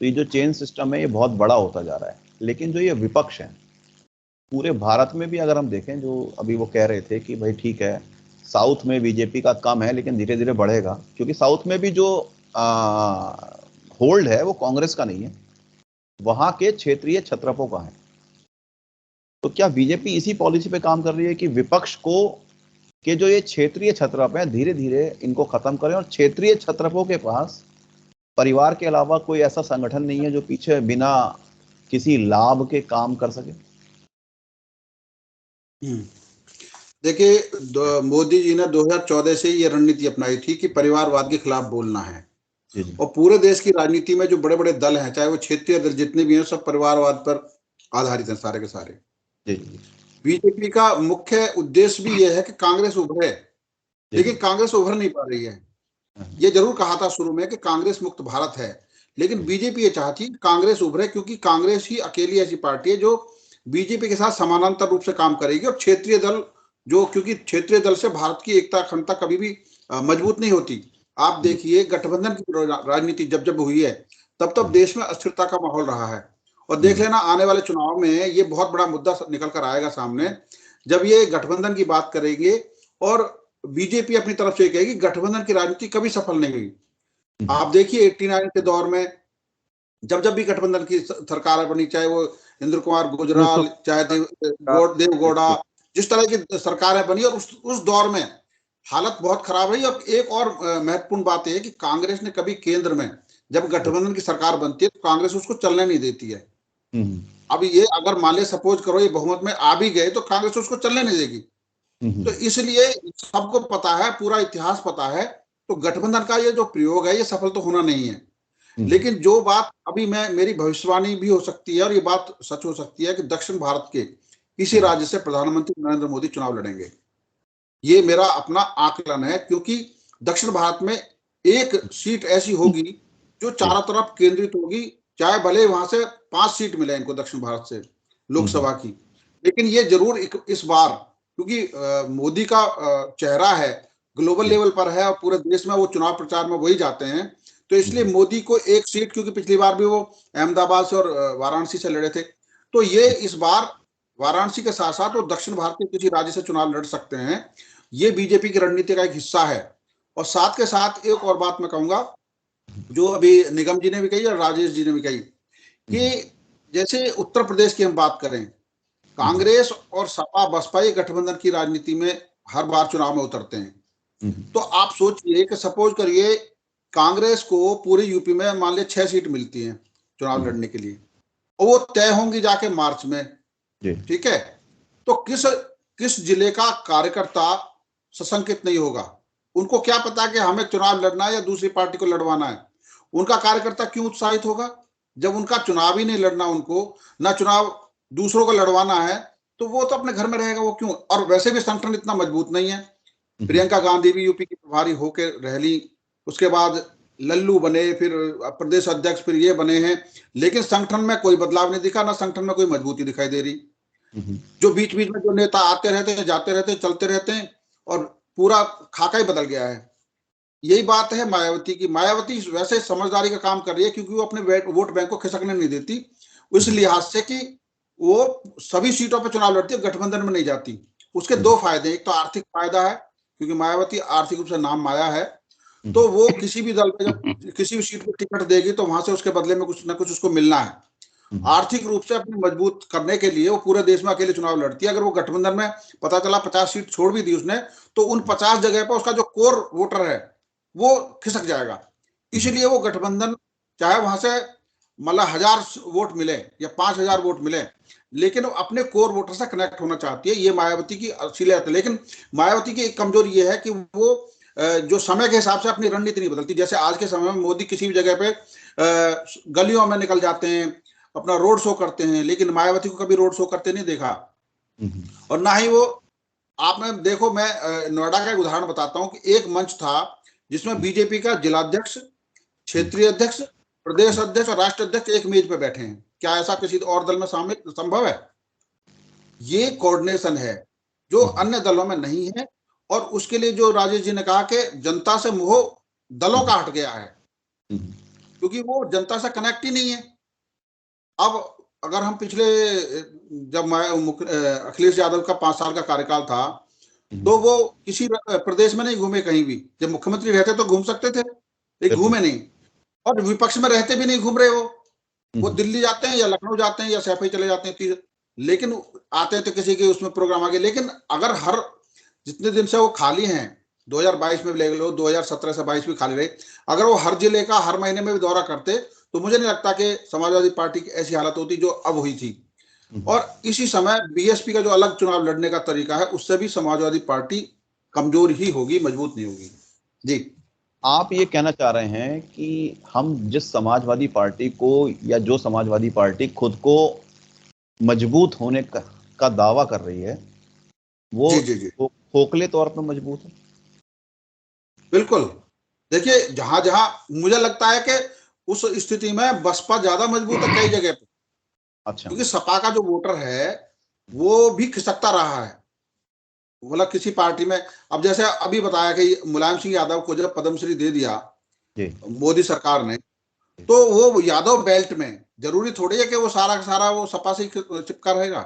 तो ये जो चेन सिस्टम है ये बहुत बड़ा होता जा रहा है। लेकिन जो ये विपक्ष है पूरे भारत में भी अगर हम देखें, जो अभी वो कह रहे थे कि भाई ठीक है साउथ में बीजेपी का कम है लेकिन धीरे धीरे बढ़ेगा, क्योंकि साउथ में भी जो होल्ड है वो कांग्रेस का नहीं है, वहां के क्षेत्रीय छत्रपों का है। तो क्या बीजेपी इसी पॉलिसी पे काम कर रही है कि विपक्ष को कि जो ये क्षेत्रीय छत्रप है धीरे धीरे इनको खत्म करें, और क्षेत्रीय छत्रपों के पास परिवार के अलावा कोई ऐसा संगठन नहीं है जो पीछे बिना किसी लाभ के काम कर सके? देखिए, मोदी जी ने 2014 से ये रणनीति अपनाई थी कि परिवारवाद के खिलाफ बोलना है, और पूरे देश की राजनीति में जो बड़े बड़े दल हैं, चाहे वो क्षेत्रीय दल जितने भी हैं, सब परिवारवाद पर आधारित हैं सारे के सारे। बीजेपी का मुख्य उद्देश्य भी यह है कि कांग्रेस उभरे, लेकिन कांग्रेस उभर नहीं पा रही है। ये जरूर कहा था शुरू में कि कांग्रेस मुक्त भारत है, लेकिन बीजेपी ये चाहती कांग्रेस उभरे, क्योंकि कांग्रेस ही अकेली ऐसी पार्टी है जो बीजेपी के साथ समानांतर रूप से काम करेगी। और क्षेत्रीय दल जो, क्योंकि क्षेत्रीय दल से भारत की एकता अखंडता कभी भी मजबूत नहीं होती। आप देखिए, गठबंधन की राजनीति जब जब हुई है तब तब देश में अस्थिरता का माहौल रहा है। और देख लेना, आने वाले चुनाव में ये बहुत बड़ा मुद्दा निकल कर आएगा सामने, जब ये गठबंधन की बात करेंगे और बीजेपी अपनी तरफ से कहेगी गठबंधन की राजनीति कभी सफल नहीं हुई। आप देखिए 89 के दौर में जब जब भी गठबंधन की सरकार बनी, चाहे वो इंद्र कुमार गुजराल, चाहे देव गौड़ा, जिस तरह की सरकारें बनी, और उस दौर में हालत बहुत खराब रही। और एक और महत्वपूर्ण बात है कि कांग्रेस ने कभी केंद्र में जब गठबंधन की सरकार बनती है तो कांग्रेस उसको चलने नहीं देती है। अब ये अगर मान ले सपोज करो ये बहुमत में आ भी गए तो कांग्रेस उसको चलने नहीं देगी। तो इसलिए सबको पता है, पूरा इतिहास पता है, तो गठबंधन का ये जो प्रयोग है ये सफल तो होना नहीं है। लेकिन जो बात अभी मेरी भविष्यवाणी भी हो सकती है, और ये बात सच हो सकती है कि दक्षिण भारत के किसी राज्य से प्रधानमंत्री नरेंद्र मोदी चुनाव लड़ेंगे। ये मेरा अपना आकलन है, क्योंकि दक्षिण भारत में एक सीट ऐसी होगी जो चारों तरफ केंद्रित होगी, चाहे भले वहां से 5 सीट मिले इनको दक्षिण भारत से लोकसभा की, लेकिन ये जरूर इस बार क्योंकि मोदी का चेहरा है, ग्लोबल लेवल पर है और पूरे देश में वो चुनाव प्रचार में वही जाते हैं, तो इसलिए मोदी को एक सीट, क्योंकि पिछली बार भी वो अहमदाबाद से और वाराणसी से लड़े थे, तो ये इस बार वाराणसी के साथ साथ वो दक्षिण भारत के किसी राज्य से चुनाव लड़ सकते हैं। ये बीजेपी की रणनीति का एक हिस्सा है। और साथ के साथ एक और बात मैं कहूंगा, जो अभी निगम जी ने भी कही और राजेश जी ने भी कही, कि जैसे उत्तर प्रदेश की हम बात करें, कांग्रेस और सपा बसपा ये गठबंधन की राजनीति में हर बार चुनाव में उतरते हैं। तो आप सोचिए कि सपोज करिए कांग्रेस को पूरे यूपी में मान लिया 6 सीट मिलती हैं चुनाव लड़ने के लिए, और वो तय होंगी जाके मार्च में, ठीक है, तो किस जिले का कार्यकर्ता सशंकित नहीं होगा? उनको क्या पता कि हमें चुनाव लड़ना है या दूसरी पार्टी को लड़वाना है? उनका कार्यकर्ता क्यों उत्साहित होगा जब उनका चुनाव ही नहीं लड़ना, उनको ना चुनाव दूसरों को लड़वाना है, तो वो तो अपने घर में रहेगा, वो क्यों? और वैसे भी संगठन इतना मजबूत नहीं है। प्रियंका गांधी भी यूपी की प्रभारी होकर रह ली, उसके बाद लल्लू बने, फिर प्रदेश अध्यक्ष, फिर ये बने हैं, लेकिन संगठन में कोई बदलाव नहीं दिखा, ना संगठन में कोई मजबूती दिखाई दे रही। जो बीच बीच में जो नेता आते रहते हैं, जाते रहते हैं, चलते रहते हैं, और पूरा खाका ही बदल गया है। यही बात है मायावती की। मायावती वैसे समझदारी का काम कर रही है, क्योंकि वो अपने वोट बैंक को खिसकने नहीं देती, इस लिहाज से कि वो सभी सीटों पर चुनाव लड़ती है, गठबंधन में नहीं जाती। उसके दो फायदे, एक तो आर्थिक फायदा है, क्योंकि मायावती आर्थिक रूप से नाम माया है, तो वो किसी भी दल पे जब किसी भी सीट पर टिकट देगी तो वहां से उसके बदले में कुछ ना कुछ उसको मिलना है। आर्थिक रूप से अपनी मजबूत करने के लिए वो पूरे देश में अकेले चुनाव लड़ती है। अगर वो गठबंधन में पता चला 50 सीट छोड़ भी दी उसने, तो उन 50 जगह पर उसका जो कोर वोटर है वो खिसक जाएगा। इसलिए वो गठबंधन, चाहे वहां से मतलब 1000 वोट मिले या 5000 वोट मिले, लेकिन वो अपने कोर वोटर से कनेक्ट होना चाहती है। ये मायावती की असलियत है। लेकिन मायावती की एक कमजोरी ये है कि वो जो समय के हिसाब से अपनी रणनीति नहीं बदलती। जैसे आज के समय में मोदी किसी भी जगह पे गलियों में निकल जाते हैं, अपना रोड शो करते हैं, लेकिन मायावती को कभी रोड शो करते नहीं देखा। और ना ही वो, आपने देखो, मैं नोएडा का एक उदाहरण बताता हूं कि एक मंच था जिसमें बीजेपी का जिलाध्यक्ष, क्षेत्रीय अध्यक्ष, प्रदेश अध्यक्ष और राष्ट्रीय अध्यक्ष एक मेज पे बैठे हैं। क्या ऐसा किसी और दल में संभव है? ये कोऑर्डिनेशन है जो अन्य दलों में नहीं है। और उसके लिए जो राजेश जी ने कहा कि जनता से मोह दलों का हट गया है, क्योंकि वो जनता से कनेक्ट ही नहीं है। अब अगर हम पिछले, जब अखिलेश यादव का 5 साल का कार्यकाल था, तो वो किसी प्रदेश में नहीं घूमे कहीं भी। जब मुख्यमंत्री रहते तो घूम सकते थे, लेकिन घूमे नहीं। और विपक्ष में रहते भी नहीं घूम रहे वो दिल्ली जाते हैं या लखनऊ जाते हैं या सैफई चले जाते हैं, लेकिन आते हैं तो किसी के उसमें प्रोग्राम आगे। लेकिन अगर हर जितने दिन से वो खाली हैं, 2022 में भी ले लो, 2017 से 22 भी खाली रहे, अगर वो हर जिले का हर महीने में भी दौरा करते तो मुझे नहीं लगता कि समाजवादी पार्टी की ऐसी हालत होती जो अब हुई थी। और इसी समय बीएसपी का जो अलग चुनाव लड़ने का तरीका है, उससे भी समाजवादी पार्टी कमजोर ही होगी, मजबूत नहीं होगी। जी, आप ये कहना चाह रहे हैं कि हम जिस समाजवादी पार्टी को, या जो समाजवादी पार्टी खुद को मजबूत होने का दावा कर रही है, वो खोखले तौर पर मजबूत है? बिल्कुल। देखिए, जहां जहां मुझे लगता है कि उस स्थिति में बसपा ज्यादा मजबूत है कई जगह पे। अच्छा। क्योंकि सपा का जो वोटर है वो भी खिसकता रहा है, मतलब किसी पार्टी में। अब जैसे अभी बताया कि मुलायम सिंह यादव को जब पद्मश्री दे दिया मोदी सरकार ने, तो वो यादव बेल्ट में जरूरी थोड़ी है कि वो सारा का सारा वो सपा से चिपका रहेगा।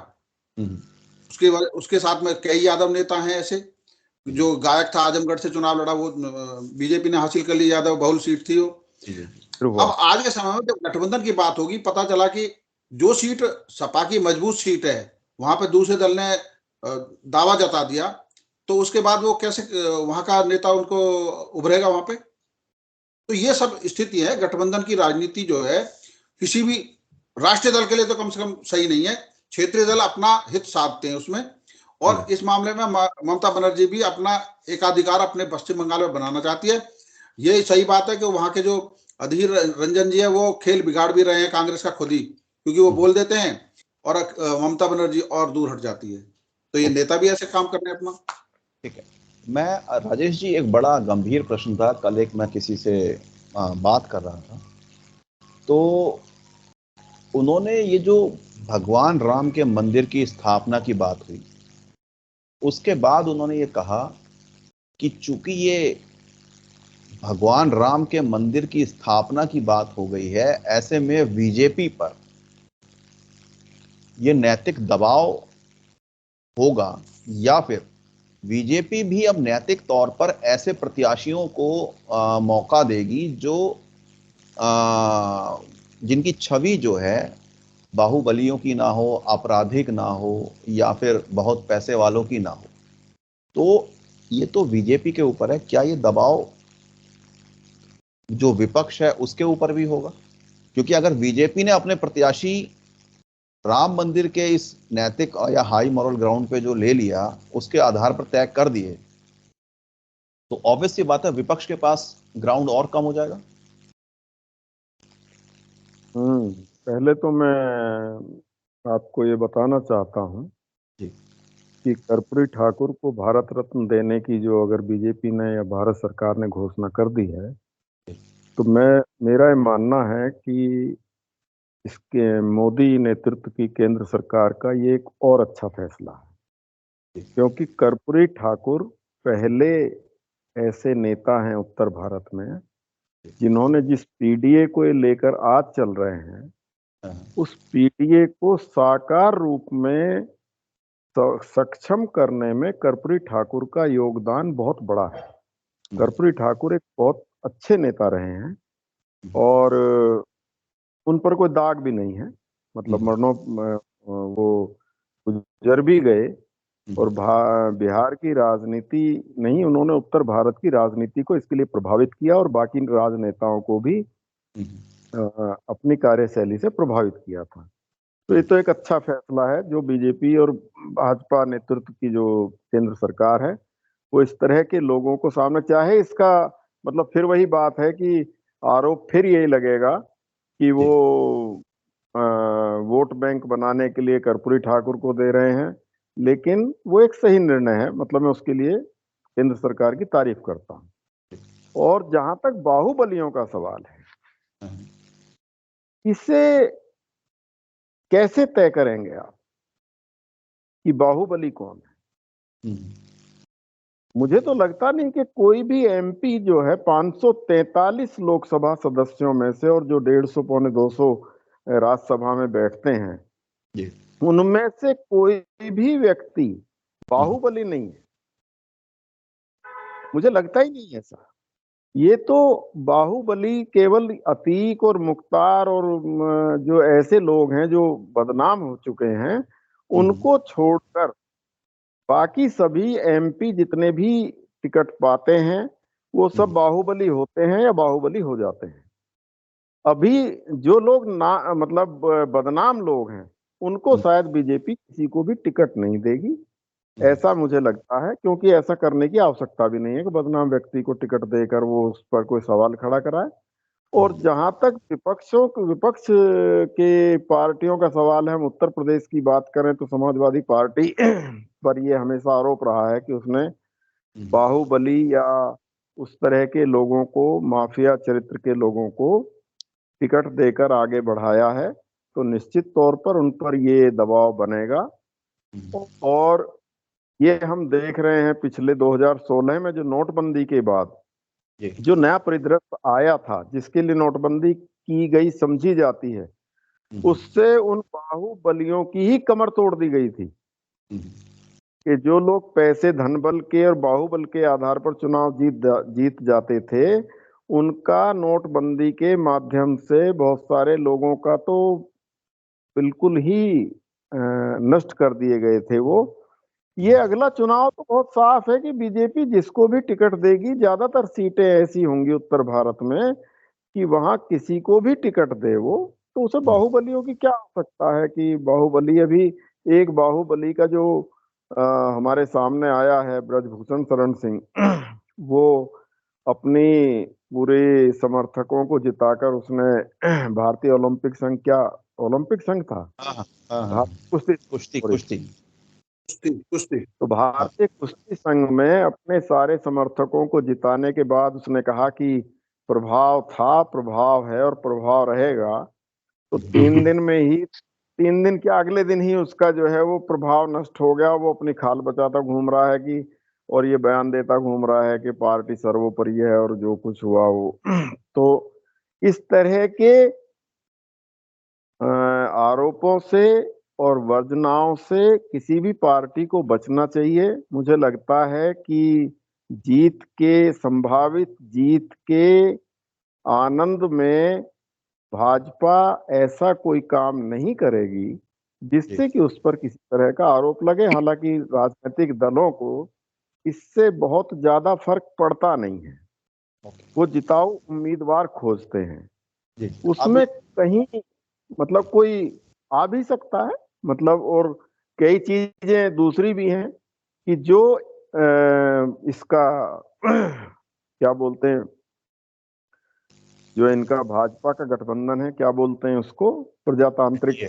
उसके साथ में कई यादव नेता हैं ऐसे। जो गायक था आजमगढ़ से चुनाव लड़ा, वो बीजेपी ने हासिल कर ली, यादव बहुल सीट थी वो। अब आज के समय में जब गठबंधन की बात होगी, पता चला कि जो सीट सपा की मजबूत सीट है वहां पे दूसरे दल ने दावा जता दिया, तो उसके बाद वो कैसे वहां का नेता उनको उभरेगा वहां पे? तो ये सब स्थिति है। गठबंधन की राजनीति जो है किसी भी राष्ट्रीय दल के लिए तो कम से कम सही नहीं है। क्षेत्रीय दल अपना हित साधते हैं उसमें, और इस मामले में ममता बनर्जी भी अपना एकाधिकार अपने पश्चिम बंगाल में बनाना चाहती है। ये सही बात है कि वहां के जो अधीर रंजन जी है वो खेल बिगाड़ भी रहे हैं कांग्रेस का खुद ही, क्योंकि वो बोल देते हैं और ममता बनर्जी और दूर हट जाती है। तो ये नेता भी ऐसे काम कर रहे हैं अपना। ठीक है। मैं, राजेश जी, एक बड़ा गंभीर प्रश्न था। कल एक मैं किसी से बात कर रहा था, तो उन्होंने ये जो भगवान राम के मंदिर की स्थापना की बात हुई, उसके बाद उन्होंने ये कहा कि चूंकि ये भगवान राम के मंदिर की स्थापना की बात हो गई है, ऐसे में बीजेपी पर यह नैतिक दबाव होगा, या फिर बीजेपी भी अब नैतिक तौर पर ऐसे प्रत्याशियों को मौका देगी जो जिनकी छवि जो है बाहुबलियों की ना हो, आपराधिक ना हो, या फिर बहुत पैसे वालों की ना हो। तो ये तो बीजेपी के ऊपर है, क्या ये दबाव जो विपक्ष है उसके ऊपर भी होगा? क्योंकि अगर बीजेपी ने अपने प्रत्याशी राम मंदिर के इस नैतिक या हाई मॉरल ग्राउंड पे जो ले लिया, उसके आधार पर तय कर दिए, तो ऑब्वियस सी बात है विपक्ष के पास ग्राउंड और कम हो जाएगा। पहले तो मैं आपको ये बताना चाहता हूँ कि कर्पूरी ठाकुर को भारत रत्न देने की जो अगर बीजेपी ने या भारत सरकार ने घोषणा कर दी है, तो मेरा ये मानना है कि इसके मोदी नेतृत्व की केंद्र सरकार का ये एक और अच्छा फैसला है, क्योंकि कर्पूरी ठाकुर पहले ऐसे नेता हैं उत्तर भारत में जिन्होंने जिस पीडीए को लेकर आज चल रहे हैं, उस पीडीए को साकार रूप में सक्षम करने में कर्पूरी ठाकुर का योगदान बहुत बड़ा है। कर्पूरी ठाकुर एक बहुत अच्छे नेता रहे हैं और उन पर कोई दाग भी नहीं है, मतलब वो गुजर भी गए और बिहार की राजनीति नहीं, उन्होंने उत्तर भारत की राजनीति को इसके लिए प्रभावित किया और बाकी राजनेताओं को भी अपनी कार्यशैली से प्रभावित किया था। तो ये तो एक अच्छा फैसला है जो बीजेपी और भाजपा नेतृत्व की जो केंद्र सरकार है वो इस तरह के लोगों को सामने, चाहे इसका मतलब फिर वही बात है कि आरोप फिर यही लगेगा कि वो वोट बैंक बनाने के लिए कर्पूरी ठाकुर को दे रहे हैं, लेकिन वो एक सही निर्णय है, मतलब मैं उसके लिए केंद्र सरकार की तारीफ करता हूं। और जहां तक बाहुबलियों का सवाल है, इसे कैसे तय करेंगे आप कि बाहुबली कौन है? मुझे तो लगता नहीं कि कोई भी एमपी जो है 543 लोकसभा सदस्यों में से और जो 150 पौने 200 राज्यसभा में बैठते हैं, उनमें से कोई भी व्यक्ति बाहुबली नहीं है। मुझे लगता ही नहीं ऐसा। ये तो बाहुबली केवल अतीक और मुख्तार और जो ऐसे लोग हैं जो बदनाम हो चुके हैं, उनको छोड़कर बाकी सभी एमपी जितने भी टिकट पाते हैं वो सब बाहुबली होते हैं या बाहुबली हो जाते हैं। अभी जो लोग ना मतलब बदनाम लोग हैं उनको शायद बीजेपी किसी को भी टिकट नहीं देगी, ऐसा मुझे लगता है, क्योंकि ऐसा करने की आवश्यकता भी नहीं है कि बदनाम व्यक्ति को टिकट देकर वो उस पर कोई सवाल खड़ा कराए। और जहां तक विपक्ष के पार्टियों का सवाल है, हम उत्तर प्रदेश की बात करें तो समाजवादी पार्टी पर ये हमेशा आरोप रहा है कि उसने बाहुबली या उस तरह के लोगों को, माफिया चरित्र के लोगों को टिकट देकर आगे बढ़ाया है, तो निश्चित तौर पर उन पर ये दबाव बनेगा। और ये हम देख रहे हैं पिछले 2016 में जो नोटबंदी के बाद जो नया परिदृश्य आया था, जिसके लिए नोटबंदी की गई समझी जाती है, उससे उन बाहुबलियों की ही कमर तोड़ दी गई थी कि जो लोग पैसे, धन बल के और बाहुबल के आधार पर चुनाव जीत जाते थे, उनका नोटबंदी के माध्यम से बहुत सारे लोगों का तो बिल्कुल ही नष्ट कर दिए गए थे वो। ये अगला चुनाव तो बहुत साफ है कि बीजेपी जिसको भी टिकट देगी, ज्यादातर सीटें ऐसी होंगी उत्तर भारत में कि वहां किसी को भी टिकट दे वो, तो उसे बाहुबलियों की क्या आवश्यकता है कि बाहुबली, अभी एक बाहुबली का जो हमारे सामने आया है ब्रजभूषण शरण सिंह, वो अपनी पूरे समर्थकों को जिताकर उसने भारतीय ओलंपिक संघ, क्या ओलंपिक संघ था, कुश्ती तो भारतीय कुश्ती संघ में अपने सारे समर्थकों को जिताने के बाद उसने कहा कि प्रभाव था, प्रभाव है और प्रभाव रहेगा। तो 3 दिन में ही 3 दिन के अगले दिन ही उसका जो है वो प्रभाव नष्ट हो गया, वो अपनी खाल बचाता घूम रहा है कि, और ये बयान देता घूम रहा है कि पार्टी सर्वोपरि है और जो कुछ हुआ वो तो इस तरह के आरोपों से और वर्जनाओं से किसी भी पार्टी को बचना चाहिए। मुझे लगता है कि संभावित जीत के आनंद में भाजपा ऐसा कोई काम नहीं करेगी जिससे कि उस पर किसी तरह का आरोप लगे। हालांकि राजनीतिक दलों को इससे बहुत ज्यादा फर्क पड़ता नहीं है, वो जिताऊ उम्मीदवार खोजते हैं, उसमें कहीं मतलब कोई आ भी सकता है, मतलब और कई चीजें दूसरी भी हैं कि जो इसका क्या बोलते हैं, जो इनका भाजपा का गठबंधन है, क्या बोलते हैं उसको, प्रजातांत्रिक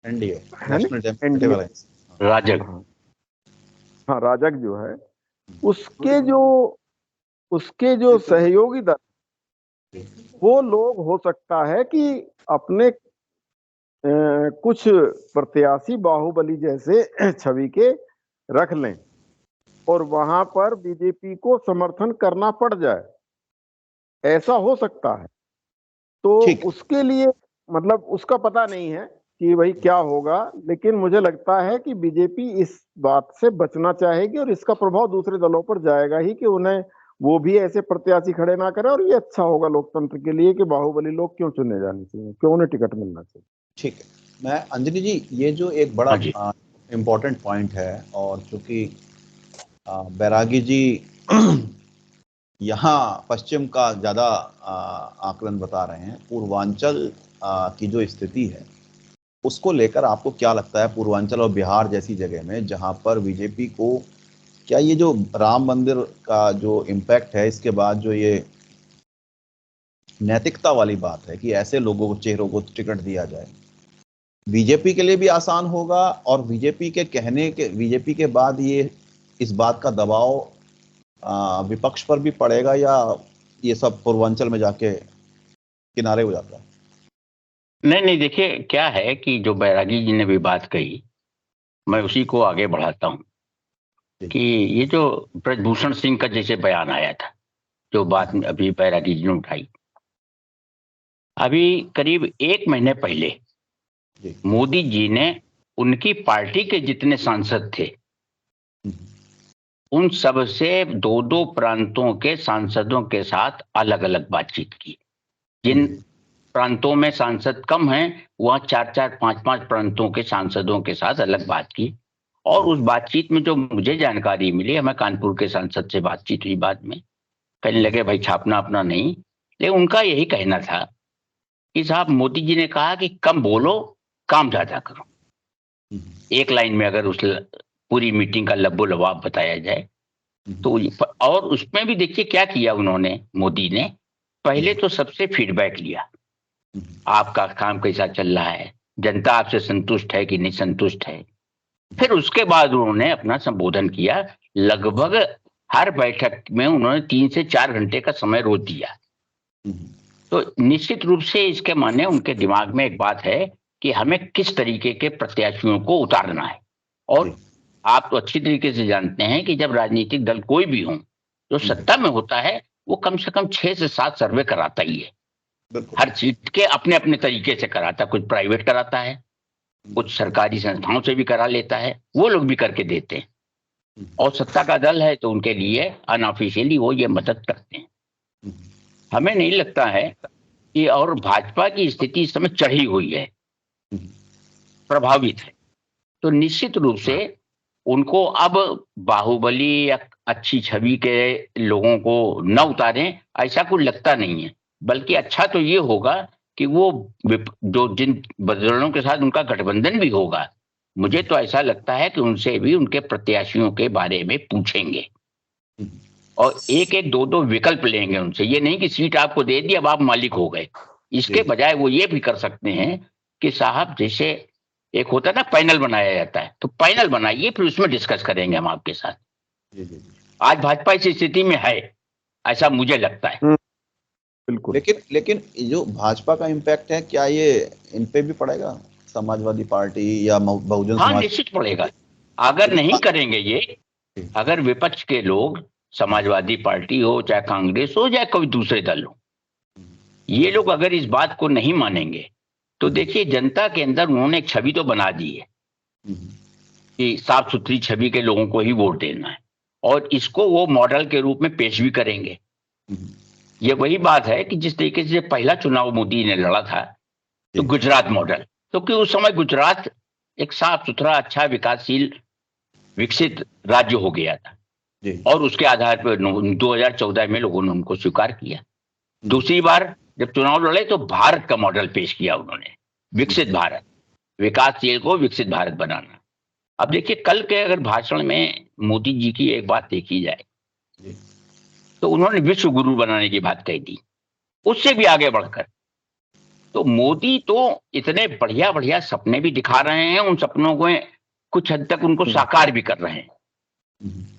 एनडीए, है ना, राजग, हाँ राजग जो है, उसके जो सहयोगी दल, वो लोग हो सकता है कि अपने कुछ प्रत्याशी बाहुबली जैसे छवि के रख लें और वहां पर बीजेपी को समर्थन करना पड़ जाए, ऐसा हो सकता है। तो उसके लिए मतलब उसका पता नहीं है कि भाई क्या होगा, लेकिन मुझे लगता है कि बीजेपी इस बात से बचना चाहेगी और इसका प्रभाव दूसरे दलों पर जाएगा ही कि उन्हें वो भी ऐसे प्रत्याशी खड़े ना करें, और ये अच्छा होगा लोकतंत्र के लिए कि बाहुबली लोग क्यों चुने जाने चाहिए, क्यों उन्हें टिकट मिलना चाहिए। ठीक है, मैं अंजलि जी, ये जो एक बड़ा इम्पोर्टेंट पॉइंट है, और चूंकि बैरागी जी यहाँ पश्चिम का ज़्यादा आकलन बता रहे हैं, पूर्वांचल की जो स्थिति है उसको लेकर आपको क्या लगता है? पूर्वांचल और बिहार जैसी जगह में जहाँ पर बीजेपी को, क्या ये जो राम मंदिर का जो इम्पैक्ट है, इसके बाद जो ये नैतिकता वाली बात है कि ऐसे लोगों को, चेहरों को टिकट दिया जाए, बीजेपी के लिए भी आसान होगा, और बीजेपी के बाद ये इस बात का दबाव विपक्ष पर भी पड़ेगा, या ये सब पूर्वांचल में जाके किनारे हो जाता है? नहीं, देखिए क्या है कि जो बैरागी जी ने भी बात कही, मैं उसी को आगे बढ़ाता हूं कि ये जो ब्रजभूषण सिंह का जैसे बयान आया था, जो बात अभी बैरागी जी ने उठाई, अभी करीब 1 महीने पहले मोदी जी ने उनकी पार्टी के जितने सांसद थे उन सब से 2-2 प्रांतों के सांसदों के साथ अलग अलग बातचीत की। जिन प्रांतों में सांसद कम हैं वहां 4-4, 5-5 प्रांतों के सांसदों के साथ अलग बात की। और उस बातचीत में जो मुझे जानकारी मिली, हमें कानपुर के सांसद से बातचीत हुई, बाद में कहने लगे भाई छापना अपना नहीं, लेकिन उनका यही कहना था कि साहब मोदी जी ने कहा कि कम बोलो, काम ज्यादा करो। एक लाइन में अगर उस पूरी मीटिंग का लब्बो लबाब बताया जाए तो, और उसमें भी देखिए क्या किया उन्होंने, मोदी ने पहले तो सबसे फीडबैक लिया, आपका काम कैसा चल रहा है, जनता आपसे संतुष्ट है कि नहीं संतुष्ट है। फिर उसके बाद उन्होंने अपना संबोधन किया। लगभग हर बैठक में उन्होंने 3 से 4 घंटे का समय रोज दिया। तो निश्चित रूप से इसके माने उनके दिमाग में एक बात है कि हमें किस तरीके के प्रत्याशियों को उतारना है। और आप तो अच्छी तरीके से जानते हैं कि जब राजनीतिक दल कोई भी हो जो सत्ता में होता है, वो कम से कम 6 से 7 सर्वे कराता ही है, हर सीट के अपने अपने तरीके से कराता है। कुछ प्राइवेट कराता है, कुछ सरकारी संस्थाओं से भी करा लेता है, वो लोग भी करके देते हैं। और सत्ता का दल है तो उनके लिए अनऑफिशियली वो ये मदद करते हैं। हमें नहीं लगता है कि, और भाजपा की स्थिति इस समय चढ़ी हुई है, प्रभावित है, तो निश्चित रूप से उनको अब बाहुबली या अच्छी छवि के लोगों को न उतारें ऐसा कुछ लगता नहीं है। बल्कि अच्छा तो ये होगा कि वो जो जिन दलों के साथ उनका गठबंधन भी होगा, मुझे तो ऐसा लगता है कि उनसे भी उनके प्रत्याशियों के बारे में पूछेंगे और 1-1, 2-2 विकल्प लेंगे उनसे। ये नहीं कि सीट आपको दे दी अब आप मालिक हो गए। इसके बजाय वो ये भी कर सकते हैं कि साहब, जैसे एक होता है ना पैनल बनाया जाता है, तो पैनल बनाइए, फिर उसमें डिस्कस करेंगे हम आपके साथ। आज भाजपा इस स्थिति में है, ऐसा मुझे लगता है। बिल्कुल। लेकिन जो भाजपा का इम्पैक्ट है, क्या ये इन पे भी पड़ेगा? समाजवादी पार्टी या बहुजन हाँ, समाज? निश्चित पड़ेगा। अगर नहीं करेंगे ये, अगर विपक्ष के लोग, समाजवादी पार्टी हो चाहे कांग्रेस हो चाहे कोई दूसरे दल हो, ये लोग अगर इस बात को नहीं मानेंगे तो देखिए जनता के अंदर उन्होंने एक छवि तो बना दी है कि साफ सुथरी छवि के लोगों को ही वोट देना है, और इसको वो मॉडल के रूप में पेश भी करेंगे। ये वही बात है कि जिस तरीके से पहला चुनाव मोदी ने लड़ा था तो गुजरात मॉडल, क्योंकि उस समय गुजरात एक साफ सुथरा अच्छा विकासशील विकसित राज्य हो गया था और उसके आधार पर 2014 में लोगों ने उनको स्वीकार किया। दूसरी बार जब चुनाव लड़े तो भारत का मॉडल पेश किया उन्होंने, विकसित भारत, विकासशील को विकसित भारत बनाना। अब देखिए कल के अगर भाषण में मोदी जी की एक बात देखी जाए तो उन्होंने विश्व गुरु बनाने की बात कही थी, उससे भी आगे बढ़कर तो मोदी तो इतने बढ़िया बढ़िया सपने भी दिखा रहे हैं, उन सपनों को कुछ हद तक उनको साकार भी कर रहे हैं,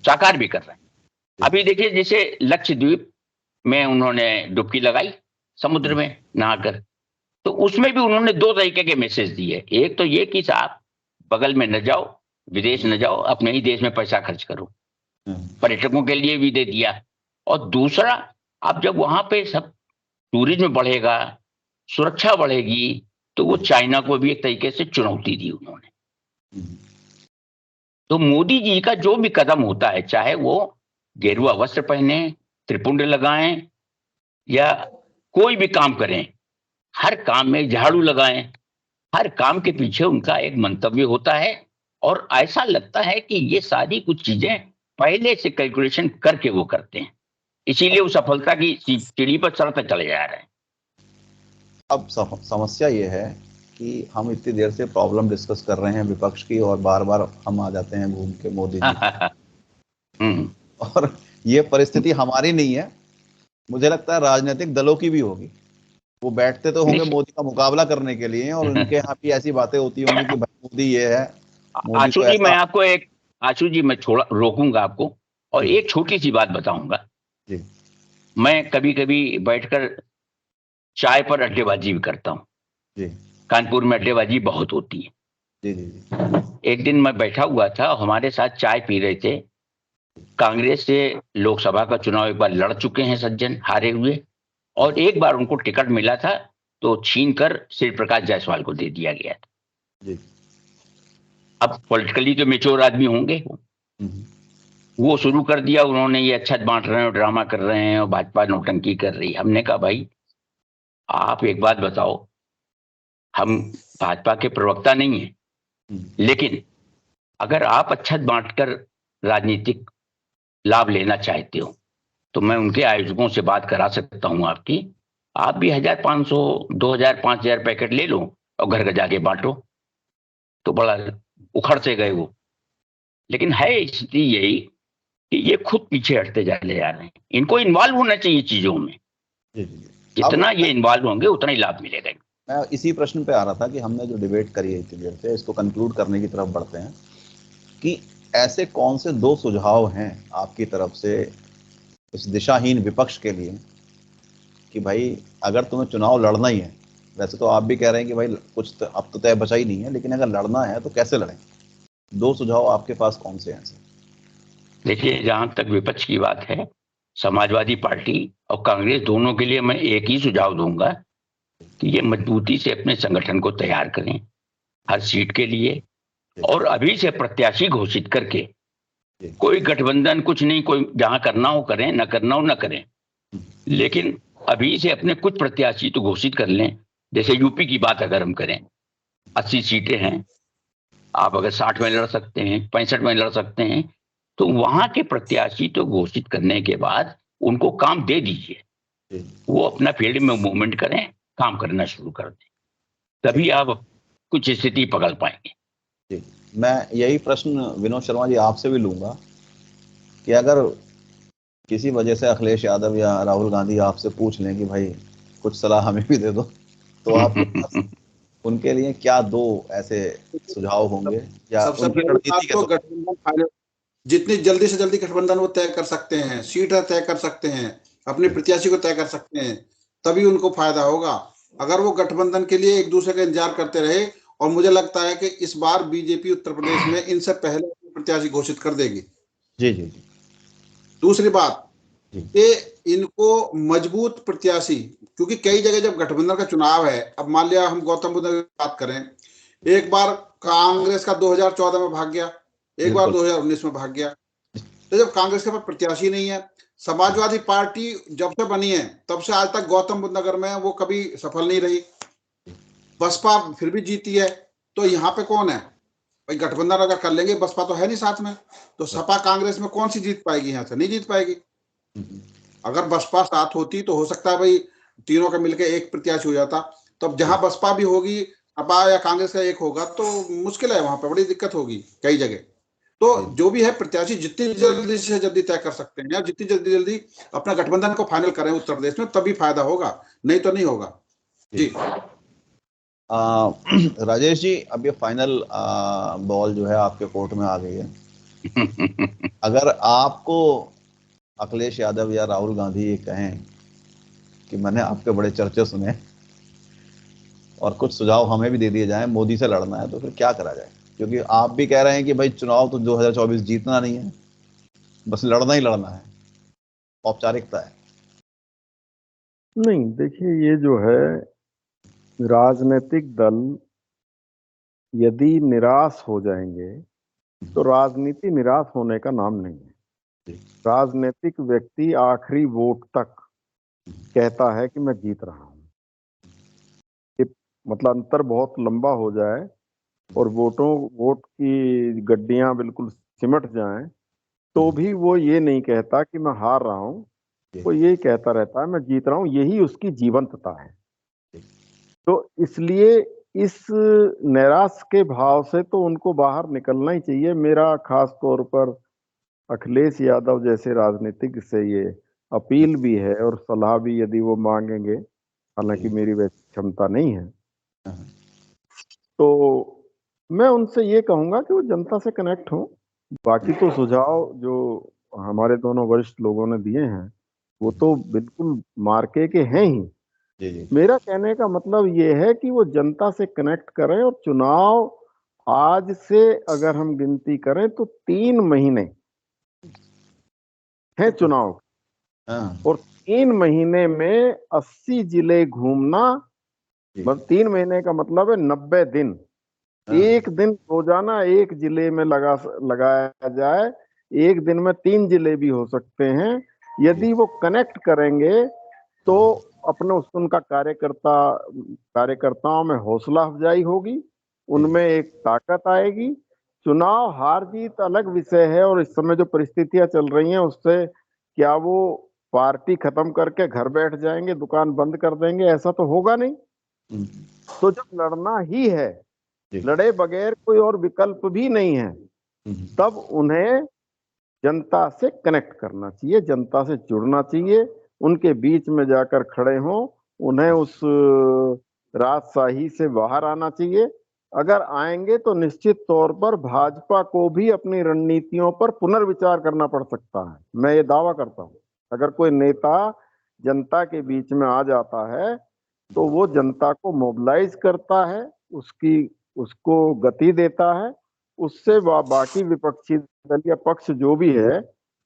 साकार भी कर रहे हैं। अभी देखिए जैसे लक्षद्वीप में उन्होंने डुबकी लगाई समुद्र में नहाकर, तो उसमें भी उन्होंने दो तरीके के मैसेज दिए। एक तो ये कि साहब बगल में न जाओ, विदेश न जाओ, अपने ही देश में पैसा खर्च करो, पर्यटकों के लिए भी दे दिया। और दूसरा, अब जब वहां पे सब टूरिज्म बढ़ेगा, सुरक्षा बढ़ेगी, तो वो चाइना को भी एक तरीके से चुनौती दी उन्होंने। तो मोदी जी का जो भी कदम होता है, चाहे वो गेरुआ वस्त्र पहने, त्रिपुंड लगाएं या कोई भी काम करें, हर काम में झाड़ू लगाएं, हर काम के पीछे उनका एक मंतव्य होता है और ऐसा लगता है कि ये सारी कुछ चीजें पहले से कैलकुलेशन करके वो करते हैं, इसीलिए वो सफलता की सीढ़ी पर चढ़ते चले जा रहे हैं। अब समस्या ये है कि हम इतनी देर से प्रॉब्लम डिस्कस कर रहे हैं विपक्ष की और बार बार हम आ जाते हैं घूम के मोदी जी और ये परिस्थिति हमारी नहीं है, मुझे लगता है राजनीतिक दलों की भी होगी। वो बैठते तो होंगे मोदी का मुकाबला करने के लिए और उनके यहाँ भी ऐसी बातें होती होंगी कि भाई मोदी ये है, आशु जी मैं आपको एक, आशु जी मैं थोड़ा रोकूंगा आपको और एक छोटी सी बात बताऊंगा जी। मैं कभी कभी बैठकर चाय पर अड्डेबाजी भी करता हूँ जी। कानपुर में अड्डेबाजी बहुत होती है जी जी। एक दिन मैं बैठा हुआ था, हमारे साथ चाय पी रहे थे, कांग्रेस से लोकसभा का चुनाव एक बार लड़ चुके हैं सज्जन, हारे हुए, और एक बार उनको टिकट मिला था तो छीनकर श्री प्रकाश जायसवाल को दे दिया गया था जी। अब पॉलिटिकली तो मेच्योर आदमी होंगे, वो शुरू कर दिया उन्होंने, ये अच्छा बांट रहे हैं, ड्रामा कर रहे हैं और भाजपा नौटंकी कर रही है। हमने कहा भाई आप एक बात बताओ, हम भाजपा के प्रवक्ता नहीं है, लेकिन अगर आप अच्छा बांटकर राजनीतिक लाभ लेना चाहते हो तो मैं उनके आयोजकों से बात करा सकता हूं आपकी, आप भी 1500, 2000, 5000 पैकेट ले लो और घर घर जाके बांटो। तो बड़ा उखड़ से गए वो, लेकिन है स्थिति यही कि ये खुद पीछे हटते चले जा रहे हैं। इनको इन्वॉल्व होना चाहिए चीजों में, जितना ये इन्वॉल्व होंगे उतना ही लाभ मिलेगा। मैं इसी प्रश्न पे आ रहा था कि हमने जो डिबेट करी है इतनी देर से, इसको कंक्लूड करने की तरफ बढ़ते हैं कि ऐसे कौन से दो सुझाव हैं आपकी तरफ से इस दिशाहीन विपक्ष के लिए कि भाई अगर तुम्हें चुनाव लड़ना ही है, वैसे तो आप भी कह रहे हैं कि भाई कुछ अब तो तय बचा ही नहीं है, लेकिन अगर लड़ना है तो कैसे लड़ें? दो सुझाव आपके पास कौन से हैं? देखिए जहां तक विपक्ष की बात है, समाजवादी पार्टी और कांग्रेस दोनों के लिए मैं एक ही सुझाव दूंगा कि ये मजबूती से अपने संगठन को तैयार करें हर सीट के लिए, और अभी से प्रत्याशी घोषित करके, कोई गठबंधन कुछ नहीं, कोई जहां करना हो करें, न करना हो न करें, लेकिन अभी से अपने कुछ प्रत्याशी तो घोषित कर लें। जैसे यूपी की बात अगर हम करें, 80 सीटें हैं, आप अगर 60 में लड़ सकते हैं, 65 में लड़ सकते हैं, तो वहां के प्रत्याशी तो घोषित करने के बाद उनको काम दे दीजिए, वो अपना फील्ड में मूवमेंट करें, काम करना शुरू कर दें, तभी आप कुछ स्थिति पकड़ पाएंगे। मैं यही प्रश्न विनोद शर्मा जी आपसे भी लूंगा कि अगर किसी वजह से अखिलेश यादव या राहुल गांधी आपसे पूछ लें कि भाई कुछ सलाह हमें भी दे दो, तो आप उनके लिए क्या दो ऐसे सुझाव होंगे? या सबसे पहले तो गठबंधन, जितनी जल्दी से जल्दी गठबंधन वो तय कर सकते हैं, सीट तय कर सकते हैं, अपने प्रत्याशी को तय कर सकते हैं, तभी उनको फायदा होगा। अगर वो गठबंधन के लिए एक दूसरे का इंतजार करते रहे और मुझे लगता है कि इस बार बीजेपी उत्तर प्रदेश में इनसे पहले प्रत्याशी घोषित कर देगी। जी जी जी। दूसरी बात कि इनको मजबूत प्रत्याशी, क्योंकि कई जगह जब गठबंधन का चुनाव है, अब मान लिया हम गौतम बुद्ध की बात करें, एक बार कांग्रेस का 2014 में भाग गया, एक बार 2019 में भाग गया। तो जब कांग्रेस के पास प्रत्याशी नहीं है, समाजवादी पार्टी जब से बनी है तब से आज तक गौतम बुद्ध नगर में वो कभी सफल नहीं रही, बसपा फिर भी जीती है। तो यहाँ पे कौन है भाई? गठबंधन अगर कर लेंगे, बसपा तो है नहीं साथ में, तो सपा कांग्रेस में कौन सी जीत पाएगी? यहाँ से नहीं जीत पाएगी। अगर बसपा साथ होती तो हो सकता है भाई तीनों का मिलकर एक प्रत्याशी हो जाता। तो अब जहां बसपा भी होगी, सपा या कांग्रेस का एक होगा तो मुश्किल है, वहां पे बड़ी दिक्कत होगी कई जगह। तो जो भी है प्रत्याशी जितनी जल्दी से जल्दी तय कर सकते हैं, जितनी जल्दी जल्दी अपना गठबंधन को फाइनल करें उत्तर प्रदेश में, तभी फायदा होगा, नहीं तो नहीं होगा। जी राजेश जी, अब ये फाइनल बॉल जो है आपके कोर्ट में आ गई है। अगर आपको अखिलेश यादव या राहुल गांधी ये कहें कि मैंने आपके बड़े चर्चे सुने और कुछ सुझाव हमें भी दे दिए जाएं, मोदी से लड़ना है, तो फिर क्या करा जाए? क्योंकि आप भी कह रहे हैं कि भाई चुनाव तो 2024 जीतना नहीं है, बस लड़ना ही लड़ना है, औपचारिकता है। नहीं, देखिए, ये जो है राजनीतिक दल यदि निराश हो जाएंगे तो राजनीति निराश होने का नाम नहीं है। राजनीतिक व्यक्ति आखिरी वोट तक कहता है कि मैं जीत रहा हूं। मतलब अंतर बहुत लंबा हो जाए और वोट की गड्डियां बिल्कुल सिमट जाएं तो भी वो ये नहीं कहता कि मैं हार रहा हूं, वो यही कहता रहता है मैं जीत रहा हूं। यही उसकी जीवंतता है। तो इसलिए इस निराश के भाव से तो उनको बाहर निकलना ही चाहिए। मेरा खास तौर पर अखिलेश यादव जैसे राजनीतिक से ये अपील भी है और सलाह भी, यदि वो मांगेंगे, हालांकि मेरी वैसी क्षमता नहीं है, तो मैं उनसे ये कहूंगा कि वो जनता से कनेक्ट हो। बाकी तो सुझाव जो हमारे दोनों वरिष्ठ लोगों ने दिए हैं वो तो बिल्कुल मार्के के हैं ही। जी जी। मेरा कहने का मतलब ये है कि वो जनता से कनेक्ट करें और चुनाव आज से अगर हम गिनती करें तो 3 महीने हैं चुनाव, और 3 महीने में 80 जिले घूमना, मतलब 3 महीने का मतलब है 90 दिन। एक दिन रोजाना एक जिले में लगाया जाए, एक दिन में 3 जिले भी हो सकते हैं। यदि वो कनेक्ट करेंगे तो अपने उनका कार्यकर्ताओं में हौसला अफजाई होगी, उनमें एक ताकत आएगी। चुनाव हार जीत अलग विषय है, और इस समय जो परिस्थितियां चल रही हैं उससे क्या वो पार्टी खत्म करके घर बैठ जाएंगे, दुकान बंद कर देंगे? ऐसा तो होगा नहीं। तो जब लड़ना ही है, लड़े बगैर कोई और विकल्प भी नहीं है, तब उन्हें जनता से कनेक्ट करना चाहिए, जनता से जुड़ना चाहिए, उनके बीच में जाकर खड़े हों, उन्हें उस राजशाही से बाहर आना चाहिए। अगर आएंगे तो निश्चित तौर पर भाजपा को भी अपनी रणनीतियों पर पुनर्विचार करना पड़ सकता है। मैं ये दावा करता हूं, अगर कोई नेता जनता के बीच में आ जाता है तो वो जनता को मोबिलाइज करता है, उसको गति देता है, उससे बाकी विपक्षी दल या पक्ष जो भी है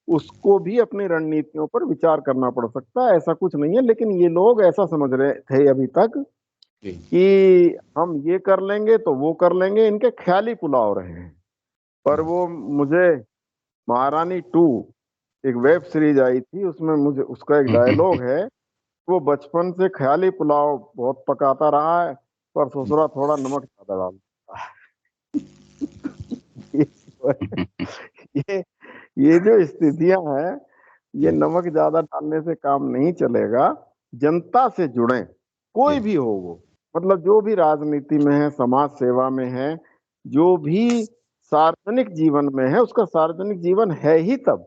उसको भी अपनी रणनीतियों पर विचार करना पड़ सकता है। ऐसा कुछ नहीं है, लेकिन ये लोग ऐसा समझ रहे थे अभी तक कि हम ये कर लेंगे तो वो कर लेंगे, इनके ख्याली पुलाव रहे हैं। पर वो मुझे महारानी 2 एक वेब सीरीज आई थी, उसमें मुझे उसका एक डायलॉग है, वो बचपन से ख्याली पुलाव बहुत पकाता रहा है पर ससुरा थोड़ा नमक ज्यादा डालता है। ये जो स्थितियां हैं, ये नमक ज्यादा डालने से काम नहीं चलेगा। जनता से जुड़ें, कोई भी हो वो, मतलब जो भी राजनीति में है, समाज सेवा में है, जो भी सार्वजनिक जीवन में है, उसका सार्वजनिक जीवन है ही तब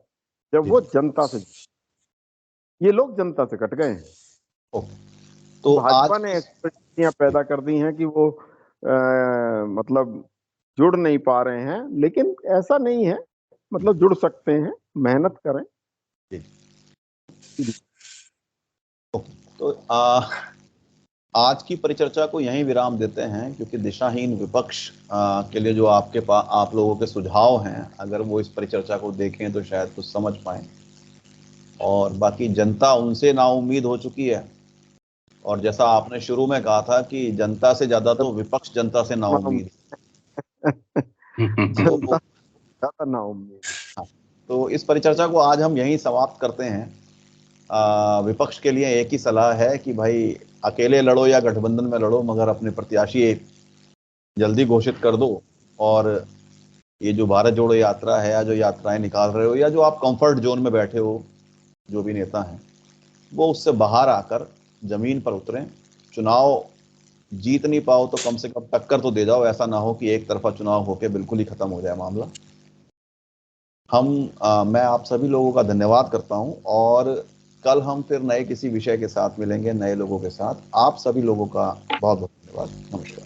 जब वो जनता से। ये लोग जनता से कट गए हैं। तो भाजपा आज ने ऐसी परिस्थितियां पैदा कर दी हैं कि वो मतलब जुड़ नहीं पा रहे हैं, लेकिन ऐसा नहीं है, मतलब जुड़ सकते हैं, मेहनत करें। तो आज की परिचर्चा को यहीं विराम देते हैं, क्योंकि दिशाहीन विपक्ष के लिए जो आपके पास आप लोगों के सुझाव हैं, अगर वो इस परिचर्चा को देखें तो शायद कुछ समझ पाएं। और बाकी जनता उनसे नाउम्मीद हो चुकी है, और जैसा आपने शुरू में कहा था कि जनता से ज्यादा तो विपक्ष जनता से नाउम्मीद जनता ज्यादा नाउम्मीद। तो इस परिचर्चा को आज हम यहीं समाप्त करते हैं। विपक्ष के लिए एक ही सलाह है कि भाई अकेले लड़ो या गठबंधन में लड़ो, मगर अपने प्रत्याशी जल्दी घोषित कर दो। और ये जो भारत जोड़ो यात्रा है, या जो यात्राएं निकाल रहे हो, या जो आप कंफर्ट जोन में बैठे हो, जो भी नेता हैं, वो उससे बाहर आकर जमीन पर उतरें। चुनाव जीत नहीं पाओ तो कम से कम टक्कर तो दे जाओ, ऐसा ना हो कि एक तरफा चुनाव होके बिल्कुल ही खत्म हो जाए मामला। मैं आप सभी लोगों का धन्यवाद करता हूं, और कल हम फिर नए किसी विषय के साथ मिलेंगे, नए लोगों के साथ। आप सभी लोगों का बहुत बहुत धन्यवाद। नमस्कार।